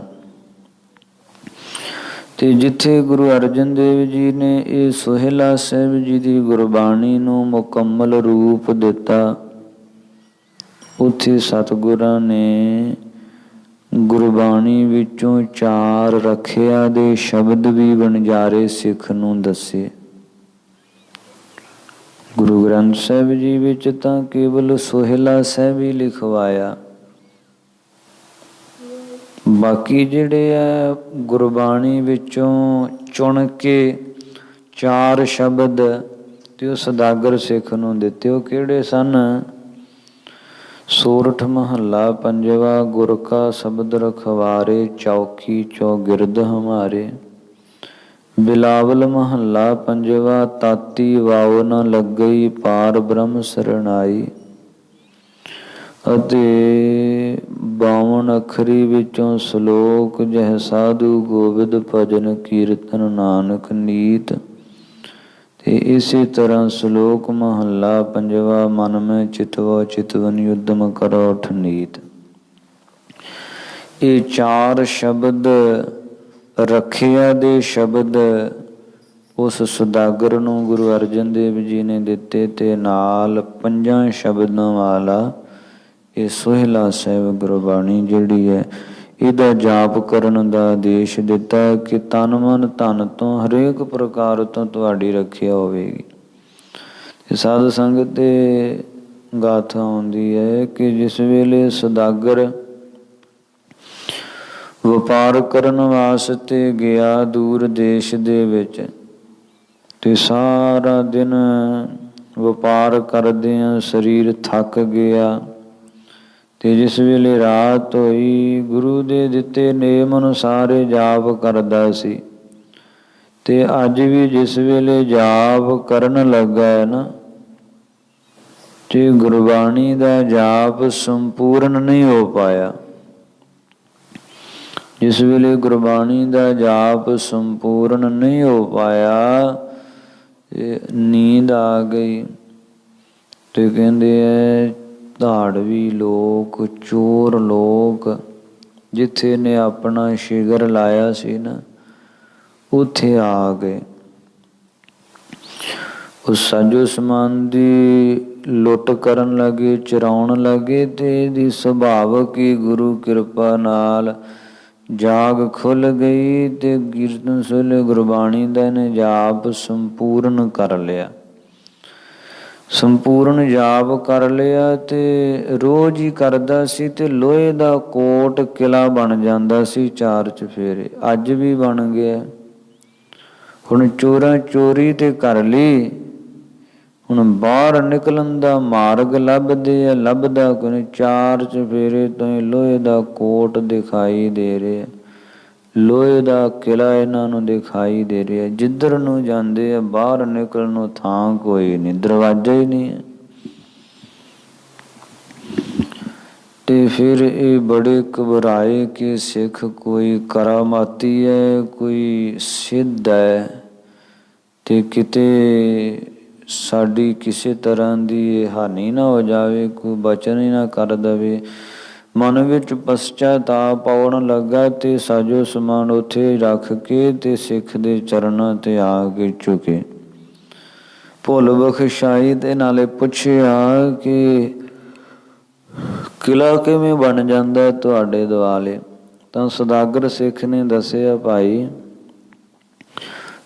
ਤੇ ਜਿੱਥੇ ਗੁਰੂ ਅਰਜਨ ਦੇਵ ਜੀ ਨੇ ਇਹ ਸੋਹਿਲਾ ਸਾਹਿਬ ਜੀ ਦੀ ਗੁਰਬਾਣੀ ਨੂੰ ਮੁਕੰਮਲ ਰੂਪ ਦਿੱਤਾ, ਉੱਥੇ ਸਤਿਗੁਰਾਂ ਨੇ ਗੁਰਬਾਣੀ ਵਿੱਚੋਂ 4 ਰੱਖਿਆ ਦੇ ਸ਼ਬਦ ਵੀ ਵਣਜਾਰੇ ਸਿੱਖ ਨੂੰ ਦੱਸੇ। ਗੁਰੂ ਗ੍ਰੰਥ ਸਾਹਿਬ ਜੀ ਵਿੱਚ ਤਾਂ ਕੇਵਲ ਸੋਹਿਲਾ ਸਾਹਿਬ ਹੀ ਲਿਖਵਾਇਆ, ਬਾਕੀ ਜਿਹੜੇ ਆ ਗੁਰਬਾਣੀ ਵਿੱਚੋਂ ਚੁਣ ਕੇ 4 ਸ਼ਬਦ ਤੇ ਉਹ ਸੌਦਾਗਰ ਸਿੱਖ ਨੂੰ ਦਿੱਤੇ। ਉਹ ਕਿਹੜੇ ਸਨ? ਸੋਰਠ ਮਹੱਲਾ ਪੰਜਵਾ ਗੁਰ ਕਾ ਸ਼ਬਦ ਰਖਵਾਰੇ, ਚੌਕੀ ਚੌਗਿਰਦ ਹਮਾਰੇ। ਬਿਲਾਵਲ ਮਹੱਲਾ ਪੰਜਵਾ ਤਾਤੀ ਵਾਉ ਨ ਲੱਗਈ, ਪਾਰ ਬ੍ਰਹਮ ਸਰਣਾਈ। ਅਤੇ 52 ਅੱਖਰੀ ਵਿੱਚੋਂ ਸ਼ਲੋਕ ਜਹ ਸਾਧੂ ਗੋਬਿੰਦ ਭਜਨ ਕੀਰਤਨ ਨਾਨਕ ਨੀਤ। ਤੇ ਇਸੇ ਤਰ੍ਹਾਂ ਸ਼ਲੋਕ ਮਹੱਲਾ ਪੰਜਵਾ ਮਨ ਮੈਂ ਚਿਤਵੋ ਚਿਤਵਨ ਯੁੱਧਮ ਕਰੋ ਠਨੀਤ। ਇਹ 4 ਸ਼ਬਦ ਰੱਖਿਆ ਦੇ ਸ਼ਬਦ ਉਸ ਸੁਦਾਗਰ ਨੂੰ ਗੁਰੂ ਅਰਜਨ ਦੇਵ ਜੀ ਨੇ ਦਿੱਤੇ, ਤੇ ਨਾਲ 5 ਸ਼ਬਦਾਂ ਵਾਲਾ ਇਹ ਸੋਹਿਲਾ ਸਾਹਿਬ ਗੁਰਬਾਣੀ ਜਿਹੜੀ ਹੈ ਇਹਦਾ ਜਾਪ ਕਰਨ ਦਾ ਆਦੇਸ਼ ਦਿੱਤਾ ਕਿ ਤਨ ਮਨ ਧਨ ਤੋਂ ਹਰੇਕ ਪ੍ਰਕਾਰ ਤੋਂ ਤੁਹਾਡੀ ਰੱਖਿਆ ਹੋਵੇਗੀ। ਸਾਧ ਸੰਗਤ ਤੇ ਗਾਥਾ ਆਉਂਦੀ ਹੈ ਕਿ ਜਿਸ ਵੇਲੇ ਸੌਦਾਗਰ ਵਪਾਰ ਕਰਨ ਵਾਸਤੇ ਗਿਆ ਦੂਰ ਦੇਸ਼ ਦੇ ਵਿੱਚ, ਤੇ ਸਾਰਾ ਦਿਨ ਵਪਾਰ ਕਰਦਿਆਂ ਸਰੀਰ ਥੱਕ ਗਿਆ, ਤੇ ਜਿਸ ਵੇਲੇ ਰਾਤ ਹੋਈ ਗੁਰੂ ਦੇ ਦਿੱਤੇ ਨੇਮ ਅਨੁਸਾਰ ਜਾਪ ਕਰਦਾ ਸੀ। ਤੇ ਅੱਜ ਵੀ ਜਿਸ ਵੇਲੇ ਜਾਪ ਕਰਨ ਲੱਗਾ ਹੈ ਨਾ, ਤੇ ਗੁਰਬਾਣੀ ਦਾ ਜਾਪ ਸੰਪੂਰਨ ਨਹੀਂ ਹੋ ਪਾਇਆ। ਜਿਸ ਵੇਲੇ ਗੁਰਬਾਣੀ ਦਾ ਜਾਪ ਸੰਪੂਰਨ ਨਹੀਂ ਹੋ ਪਾਇਆ, ਨੀਂਦ ਆ ਗਈ। ਤੇ ਕਹਿੰਦੇ ਐ ਧਾੜਵੀ ਲੋਕ, ਚੋਰ ਲੋਕ, ਜਿੱਥੇ ਨੇ ਆਪਣਾ ਸ਼ਿਗਰ ਲਾਇਆ ਸੀ ਨਾ, ਉੱਥੇ ਆ ਗਏ। ਉਸ ਸਾਜੋ ਸਮਾਨ ਦੀ ਲੁੱਟ ਕਰਨ ਲੱਗੇ, ਚੁਰਾਉਣ ਲੱਗੇ। ਤੇ ਇਹਦੀ ਸੁਭਾਵਕ ਹੀ ਗੁਰੂ ਕਿਰਪਾ ਨਾਲ ਜਾਗ ਖੁੱਲ ਗਈ, ਤੇ ਕੀਰਤਨ ਸੋਹਿਲੇ ਗੁਰਬਾਣੀ ਦਾ ਇਹਨੇ ਜਾਪ ਸੰਪੂਰਨ ਕਰ ਲਿਆ। ਸੰਪੂਰਨ ਜਾਪ ਕਰ ਲਿਆ ਤੇ ਰੋਜ਼ ਹੀ ਕਰਦਾ ਸੀ, ਤੇ ਲੋਹੇ ਦਾ ਕੋਟ ਕਿਲਾ ਬਣ ਜਾਂਦਾ ਸੀ 4 ਚੁਫੇਰੇ। ਅੱਜ ਵੀ ਬਣ ਗਿਆ। ਹੁਣ ਚੋਰਾਂ ਚੋਰੀ ਤੇ ਕਰ ਲਈ, ਹੁਣ ਬਾਹਰ ਨਿਕਲਣ ਦਾ ਮਾਰਗ ਲੱਭਦੇ ਆ, ਲੱਭਦਾ ਕੋਈ 4 ਚੁਫੇਰੇ ਤੋਂ ਹੀ ਲੋਹੇ ਦਾ ਕੋਟ ਦਿਖਾਈ ਦੇ ਰਿਹਾ, ਲੋਹੇ ਦਾ ਕਿਲਾ ਇਹਨਾਂ ਨੂੰ ਦਿਖਾਈ ਦੇ ਰਿਹਾ। ਜਿੱਧਰ ਨੂੰ ਜਾਂਦੇ ਆ ਬਾਹਰ ਨਿਕਲਣ ਨੂੰ ਥਾਂ ਕੋਈ ਨਹੀਂ, ਦਰਵਾਜ਼ਾ ਹੀ ਨਹੀਂ ਹੈ। ਤੇ ਫਿਰ ਇਹ ਬੜੇ ਘਬਰਾਏ ਕਿ ਸਿੱਖ ਕੋਈ ਕਰਾਮਾਤੀ ਹੈ, ਕੋਈ ਸਿੱਧ ਹੈ, ਤੇ ਕਿਤੇ ਸਾਡੀ ਕਿਸੇ ਤਰ੍ਹਾਂ ਦੀ ਹਾਨੀ ਨਾ ਹੋ ਜਾਵੇ, ਕੋਈ ਬਚਨ ਹੀ ਨਾ ਕਰ ਦੇਵੇ। ਮਨ ਵਿੱਚ ਪਸ਼ਚਾਤਾਪ ਆਉਣ ਲੱਗਾ, ਤੇ ਸਾਜੋ ਸਮਾਨ ਉੱਥੇ ਰੱਖ ਕੇ ਤੇ ਸਿੱਖ ਦੇ ਚਰਨਾਂ ਤੇ ਆ ਕੇ ਝੁਕੇ। ਭੁੱਲ ਬਖਸ਼ਾਈ ਤੇ ਨਾਲੇ ਪੁੱਛਿਆ ਕਿ ਕਿਲਾ ਕਿਵੇਂ ਬਣ ਜਾਂਦਾ ਤੁਹਾਡੇ ਦੁਆਲੇ? ਤਾਂ ਸੌਦਾਗਰ ਸਿੱਖ ਨੇ ਦੱਸਿਆ, ਭਾਈ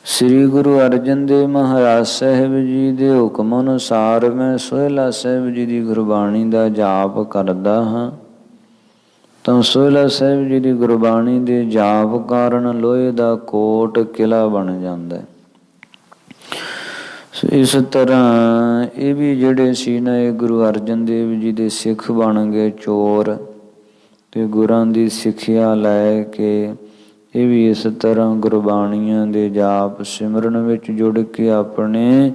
ਸ੍ਰੀ ਗੁਰੂ ਅਰਜਨ ਦੇਵ ਮਹਾਰਾਜ ਸਾਹਿਬ ਜੀ ਦੇ ਹੁਕਮ ਅਨੁਸਾਰ ਮੈਂ ਸੋਹਿਲਾ ਸਾਹਿਬ ਜੀ ਦੀ ਗੁਰਬਾਣੀ ਦਾ ਜਾਪ ਕਰਦਾ ਹਾਂ, ਤਾਂ ਸੋਹਿਲਾ ਸਾਹਿਬ ਜੀ ਦੀ ਗੁਰਬਾਣੀ ਦੇ ਜਾਪ ਕਾਰਨ ਲੋਹੇ ਦਾ ਕੋਟ ਕਿਲਾ ਬਣ ਜਾਂਦਾ ਹੈ। ਇਸ ਤਰ੍ਹਾਂ ਇਹ ਵੀ ਜਿਹੜੇ ਸੀ ਨਾ, ਇਹ ਗੁਰੂ ਅਰਜਨ ਦੇਵ ਜੀ ਦੇ ਸਿੱਖ ਬਣ ਗਏ ਚੋਰ, ਤੇ ਗੁਰਾਂ ਦੀ ਸਿੱਖਿਆ ਲੈ ਕੇ ਇਹ ਵੀ ਇਸ ਤਰ੍ਹਾਂ ਗੁਰਬਾਣੀਆਂ ਦੇ ਜਾਪ ਸਿਮਰਨ ਵਿੱਚ ਜੁੜ ਕੇ ਆਪਣੇ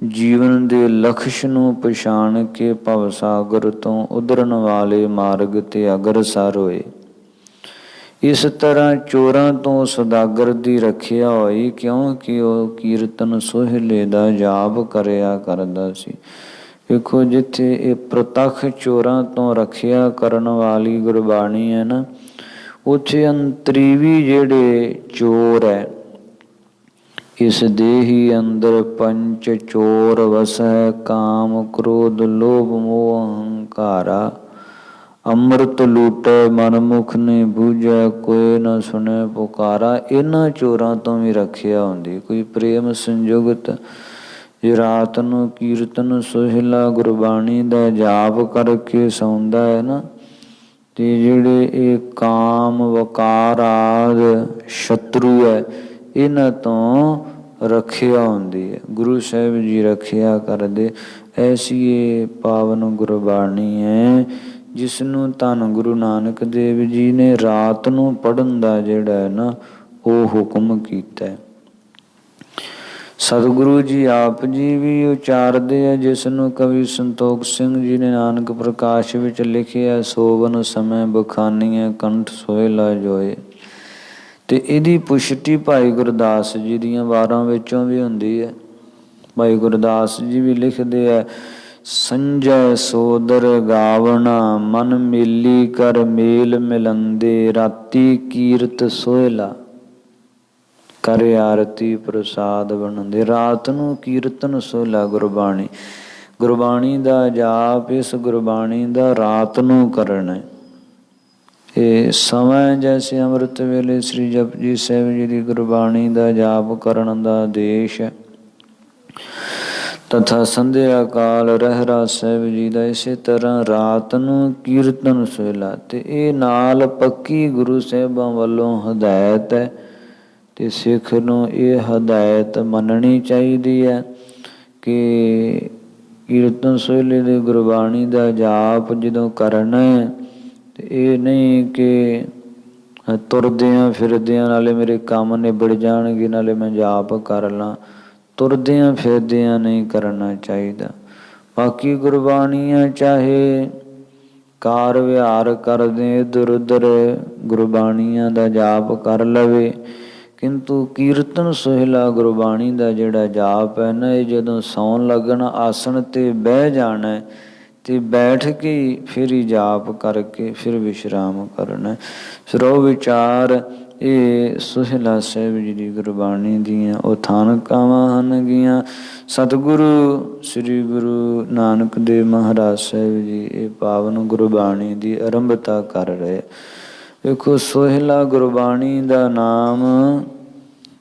ਜੀਵਨ ਦੇ ਲਕਸ਼ ਨੂੰ ਪਛਾਣ ਕੇ ਭਵ ਸਾਗਰ ਤੋਂ ਉਧਰਨ ਵਾਲੇ ਮਾਰਗ ਤੇ ਅਗਰਸਰ ਹੋਏ। ਇਸ ਤਰ੍ਹਾਂ ਚੋਰਾਂ ਤੋਂ ਸੌਦਾਗਰ ਦੀ ਰੱਖਿਆ ਹੋਈ, ਕਿਉਂਕਿ ਉਹ ਕੀਰਤਨ ਸੋਹਿਲੇ ਦਾ ਜਾਪ ਕਰਿਆ ਕਰਦਾ ਸੀ। ਵੇਖੋ, ਜਿੱਥੇ ਇਹ ਪ੍ਰਤੱਖ ਚੋਰਾਂ ਤੋਂ ਰੱਖਿਆ ਕਰਨ ਵਾਲੀ ਗੁਰਬਾਣੀ ਹੈ ਨਾ, ਉੱਥੇ ਅੰਤਰੀਵੀ ਜਿਹੜੇ ਚੋਰ ਹੈ, ਇਸ ਦੇਹੀ ਅੰਦਰ ਪੰਚ ਚੋਰ ਵਸੈ, ਕਾਮ ਕ੍ਰੋਧ ਲੋਭ ਮੋਹ ਅਹੰਕਾਰਾ, ਅੰਮ੍ਰਿਤ ਲੂਟੈ ਮਨ ਮੁਖ ਨੇ ਬੂਝੈ, ਕੋਈ ਨਾ ਸੁਣੈ ਪੁਕਾਰਾ। ਇਹਨਾਂ ਚੋਰਾਂ ਤੋਂ ਵੀ ਰੱਖਿਆ ਹੁੰਦੀ। ਕੋਈ ਪ੍ਰੇਮ ਸੰਯੁਗਤ ਜੇ ਰਾਤ ਨੂੰ ਕੀਰਤਨ ਸੋਹਿਲਾ ਗੁਰਬਾਣੀ ਦਾ ਜਾਪ ਕਰਕੇ ਸੌਂਦਾ ਹੈ ਨਾ, ਤੇ ਜਿਹੜੇ ਇਹ ਕਾਮ ਵਕਾਰ ਆਦਿ ਸ਼ਤਰੂ ਹੈ, ਇਹਨਾਂ ਤੋਂ ਰੱਖਿਆ ਹੁੰਦੀ ਹੈ। ਗੁਰੂ ਸਾਹਿਬ ਜੀ ਰੱਖਿਆ ਕਰਦੇ। ਐਸੀ ਇਹ ਪਾਵਨ ਗੁਰਬਾਣੀ ਹੈ, ਜਿਸ ਨੂੰ ਧੰਨ ਗੁਰੂ ਨਾਨਕ ਦੇਵ ਜੀ ਨੇ ਰਾਤ ਨੂੰ ਪੜ੍ਹਨ ਦਾ ਜਿਹੜਾ ਹੈ ਨਾ, ਉਹ ਹੁਕਮ ਕੀਤਾ ਹੈ। ਸਤਿਗੁਰੂ ਜੀ ਆਪ ਜੀ ਵੀ ਉਚਾਰਦੇ ਆ, ਜਿਸ ਨੂੰ ਕਵੀ ਸੰਤੋਖ ਸਿੰਘ ਜੀ ਨੇ ਨਾਨਕ ਪ੍ਰਕਾਸ਼ ਵਿੱਚ ਲਿਖਿਆ, ਸੋਵਨ ਸਮੇਂ ਬਖਾਨੀਆਂ ਕੰਠ ਸੋਹਿਲਾ ਜੋਏ। ਤੇ ਇਹਦੀ ਪੁਸ਼ਟੀ ਭਾਈ ਗੁਰਦਾਸ ਜੀ ਦੀਆਂ ਵਾਰਾਂ ਵਿੱਚੋਂ ਵੀ ਹੁੰਦੀ ਹੈ। ਭਾਈ ਗੁਰਦਾਸ ਜੀ ਵੀ ਲਿਖਦੇ ਆ, ਸੰਜੈ ਸੋਦਰ ਗਾਵਣਾ ਮਨ ਮੇਲੀ ਕਰ ਮੇਲ ਮਿਲੰਦੇ, ਰਾਤੀ ਕੀਰਤ ਸੋਹਿਲਾ ਕਰ ਆਰਤੀ ਪ੍ਰਸਾਦ ਬਣਦੇ। ਰਾਤ ਨੂੰ ਕੀਰਤਨ ਸੋਹਿਲਾ ਗੁਰਬਾਣੀ, ਗੁਰਬਾਣੀ ਦਾ ਜਾਪ ਇਸ ਗੁਰਬਾਣੀ ਦਾ ਰਾਤ ਨੂੰ ਕਰਨਾ। ਇਹ ਸਮਾਂ ਜੈਸੇ ਅੰਮ੍ਰਿਤ ਵੇਲੇ ਸ੍ਰੀ ਜਪਜੀ ਸਾਹਿਬ ਜੀ ਦੀ ਗੁਰਬਾਣੀ ਦਾ ਜਾਪ ਕਰਨ ਦਾ ਆਦੇਸ਼ ਹੈ, ਤਥਾ ਸੰਧਿਆ ਕਾਲ ਰਹਿਰਾਸ ਸਾਹਿਬ ਜੀ ਦਾ ਇਸੇ ਤਰ੍ਹਾਂ ਰਾਤ ਨੂੰ ਕੀਰਤਨ ਸੋਹਿਲਾ। ਤੇ ਇਹ ਨਾਲ ਪੱਕੀ ਗੁਰੂ ਸਾਹਿਬਾਂ ਵੱਲੋਂ ਹਦਾਇਤ ਹੈ, ਤੇ ਸਿੱਖ ਨੂੰ ਇਹ ਹਦਾਇਤ ਮੰਨਣੀ ਚਾਹੀਦੀ ਹੈ ਕਿ ਕੀਰਤਨ ਸੋਹਿਲੇ ਦੀ ਗੁਰਬਾਣੀ ਦਾ ਜਾਪ ਜਦੋਂ ਕਰਨਾ ਹੈ, ਤੇ ਇਹ ਨਹੀਂ ਕਿ ਤੁਰਦਿਆਂ ਫਿਰਦਿਆਂ ਨਾਲੇ ਮੇਰੇ ਕੰਮ ਨਿਬੜ ਜਾਣਗੇ ਨਾਲੇ ਮੈਂ ਜਾਪ ਕਰ ਲਾਂ, ਤੁਰਦਿਆਂ ਫਿਰਦਿਆਂ ਨਹੀਂ ਕਰਨਾ ਚਾਹੀਦਾ। ਬਾਕੀ ਗੁਰਬਾਣੀਆਂ ਚਾਹੇ ਕਾਰ ਵਿਹਾਰ ਕਰਦੇ ਇੱਧਰ ਉੱਧਰ ਗੁਰਬਾਣੀਆਂ ਦਾ ਜਾਪ ਕਰ ਲਵੇ, ਕਿੰਤੂ ਕੀਰਤਨ ਸੋਹਿਲਾ ਗੁਰਬਾਣੀ ਦਾ ਜਿਹੜਾ ਜਾਪ ਹੈ ਨਾ, ਇਹ ਜਦੋਂ ਸੌਣ ਲੱਗਣਾ ਆਸਣ ਤੇ ਬਹਿ ਜਾਣਾ, ਤੇ ਬੈਠ ਕੇ ਫਿਰ ਹੀ ਜਾਪ ਕਰਕੇ ਫਿਰ ਵਿਸ਼ਰਾਮ ਕਰਨਾ। ਸਰੋ ਵਿਚਾਰ ਇਹ ਸੋਹਿਲਾ ਸਾਹਿਬ ਜੀ ਦੀ ਗੁਰਬਾਣੀ ਦੀਆਂ ਉਹ ਥਾਨਕਾਵਾਂ ਹਨਗੀਆਂ। ਸਤਿਗੁਰੂ ਸ੍ਰੀ ਗੁਰੂ ਨਾਨਕ ਦੇਵ ਮਹਾਰਾਜ ਸਾਹਿਬ ਜੀ ਇਹ ਪਾਵਨ ਗੁਰਬਾਣੀ ਦੀ ਆਰੰਭਤਾ ਕਰ ਰਹੇ। ਵੇਖੋ, ਸੋਹਿਲਾ ਗੁਰਬਾਣੀ ਦਾ ਨਾਮ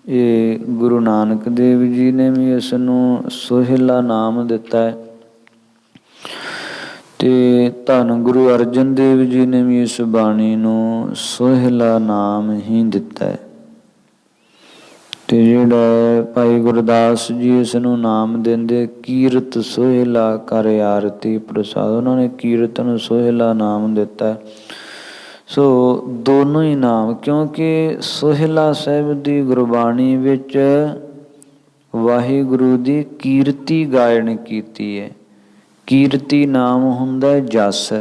ਇਹ ਗੁਰੂ ਨਾਨਕ ਦੇਵ ਜੀ ਨੇ ਵੀ ਇਸ ਨੂੰ ਸੋਹਿਲਾ ਨਾਮ ਦਿੱਤਾ ਹੈ, ਤੇ ਧੰਨ ਗੁਰੂ ਅਰਜਨ ਦੇਵ ਜੀ ਨੇ ਵੀ ਇਸ ਬਾਣੀ ਨੂੰ ਸੋਹਿਲਾ ਨਾਮ ਹੀ ਦਿੱਤਾ ਹੈ। ਤੇ ਜਿਹੜਾ ਭਾਈ ਗੁਰਦਾਸ ਜੀ ਇਸ ਨੂੰ ਨਾਮ ਦਿੰਦੇ ਕੀਰਤ ਸੋਹਿਲਾ ਕਰ ਆਰਤੀ ਪ੍ਰਸਾਦ, ਉਹਨਾਂ ਨੇ ਕੀਰਤਨ ਸੋਹਿਲਾ ਨਾਮ ਦਿੱਤਾ। ਸੋ ਦੋਨੋਂ ਹੀ ਨਾਮ, ਕਿਉਂਕਿ ਸੋਹਿਲਾ ਸਾਹਿਬ ਦੀ ਗੁਰਬਾਣੀ ਵਿੱਚ ਵਾਹਿਗੁਰੂ ਦੀ ਕੀਰਤੀ ਗਾਇਨ ਕੀਤੀ ਹੈ। ਕੀਰਤੀ ਨਾਮ ਹੁੰਦਾ ਜਸ,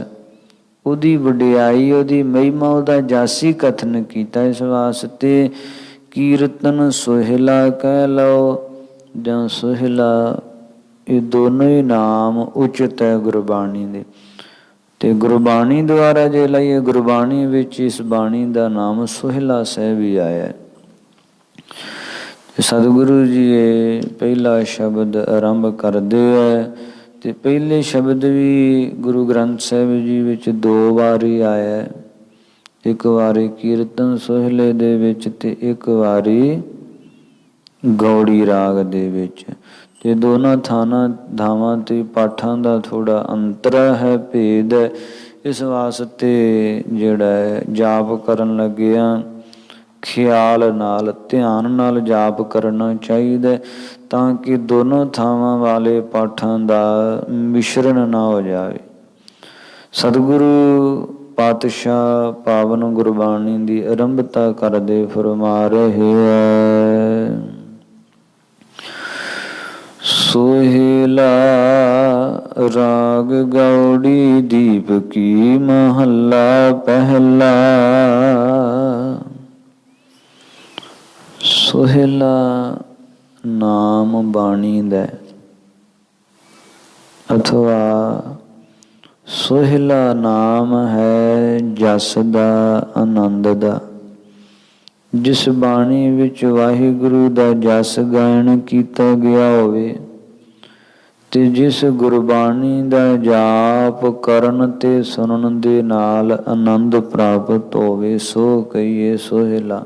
ਉਹਦੀ ਵਡਿਆਈ, ਉਹਦੀ ਮਹਿਮਾ, ਉਹਦਾ ਜਾਸੀ ਕਥਨ ਕੀਤਾ। ਇਸ ਵਾਸਤੇ ਕੀਰਤਨ ਸੋਹਿਲਾ ਕਹਿ ਲਓ ਜਾਂ ਸੋਹਿਲਾ, ਇਹ ਦੋਨੋਂ ਹੀ ਨਾਮ ਉਚਿਤ ਹੈ ਗੁਰਬਾਣੀ ਦੇ। ਤੇ ਗੁਰਬਾਣੀ ਦੁਆਰਾ ਜੇ ਲਈਏ, ਗੁਰਬਾਣੀ ਵਿੱਚ ਇਸ ਬਾਣੀ ਦਾ ਨਾਮ ਸੋਹਿਲਾ ਸਾਹਿਬ ਹੀ ਆਇਆ। ਸਤਿਗੁਰੂ ਜੀ ਇਹ ਪਹਿਲਾ ਸ਼ਬਦ ਆਰੰਭ ਕਰਦੇ ਹੈ, ਤੇ ਪਹਿਲੇ ਸ਼ਬਦ ਵੀ ਗੁਰੂ ਗ੍ਰੰਥ ਸਾਹਿਬ ਜੀ ਵਿੱਚ 2 ਵਾਰੀ ਆਇਆ। ਇੱਕ ਵਾਰੀ ਕੀਰਤਨ ਸੋਹਿਲੇ ਦੇ ਵਿੱਚ, ਤੇ ਇੱਕ ਵਾਰੀ ਗੌੜੀ ਰਾਗ ਦੇ ਵਿੱਚ। ਤੇ ਦੋਨਾਂ ਧਾਵਾਂ ਤੇ ਪਾਠਾਂ ਦਾ ਥੋੜ੍ਹਾ ਅੰਤਰ ਹੈ, ਭੇਦ ਹੈ। ਇਸ ਵਾਸਤੇ ਜਿਹੜਾ ਹੈ ਜਾਪ ਕਰਨ ਲੱਗਿਆ ਖਿਆਲ ਨਾਲ, ਧਿਆਨ ਨਾਲ ਜਾਪ ਕਰਨਾ ਚਾਹੀਦਾ, ਤਾਂ ਕਿ ਦੋਨੋਂ ਥਾਵਾਂ ਵਾਲੇ ਪਾਠਾਂ ਦਾ ਮਿਸ਼ਰਣ ਨਾ ਹੋ ਜਾਵੇ। ਸਤਿਗੁਰੂ ਪਾਤਸ਼ਾਹ ਪਾਵਨ ਗੁਰਬਾਣੀ ਦੀ ਆਰੰਭਤਾ ਕਰਦੇ ਫਰਮਾ ਰਹੇ ਹੈ, ਸੋਹਿਲਾ ਰਾਗ ਗੌੜੀ ਦੀਪ ਕੀ ਮਹੱਲਾ ਪਹਿਲਾ। ਸੋਹਿਲਾ ਨਾਮ ਬਾਣੀ ਦਾ, ਅਥਵਾ ਸੋਹਿਲਾ ਨਾਮ ਹੈ ਜਸ ਦਾ, ਆਨੰਦ ਦਾ। ਜਿਸ ਬਾਣੀ ਵਿੱਚ ਵਾਹਿਗੁਰੂ ਦਾ ਜਸ ਗਾਇਨ ਕੀਤਾ ਗਿਆ ਹੋਵੇ ਤੇ ਜਿਸ ਗੁਰਬਾਣੀ ਦਾ ਜਾਪ ਕਰਨ ਤੇ ਸੁਣਨ ਦੇ ਨਾਲ ਆਨੰਦ ਪ੍ਰਾਪਤ ਹੋਵੇ, ਸੋ ਕਹੀਏ ਸੋਹਿਲਾ।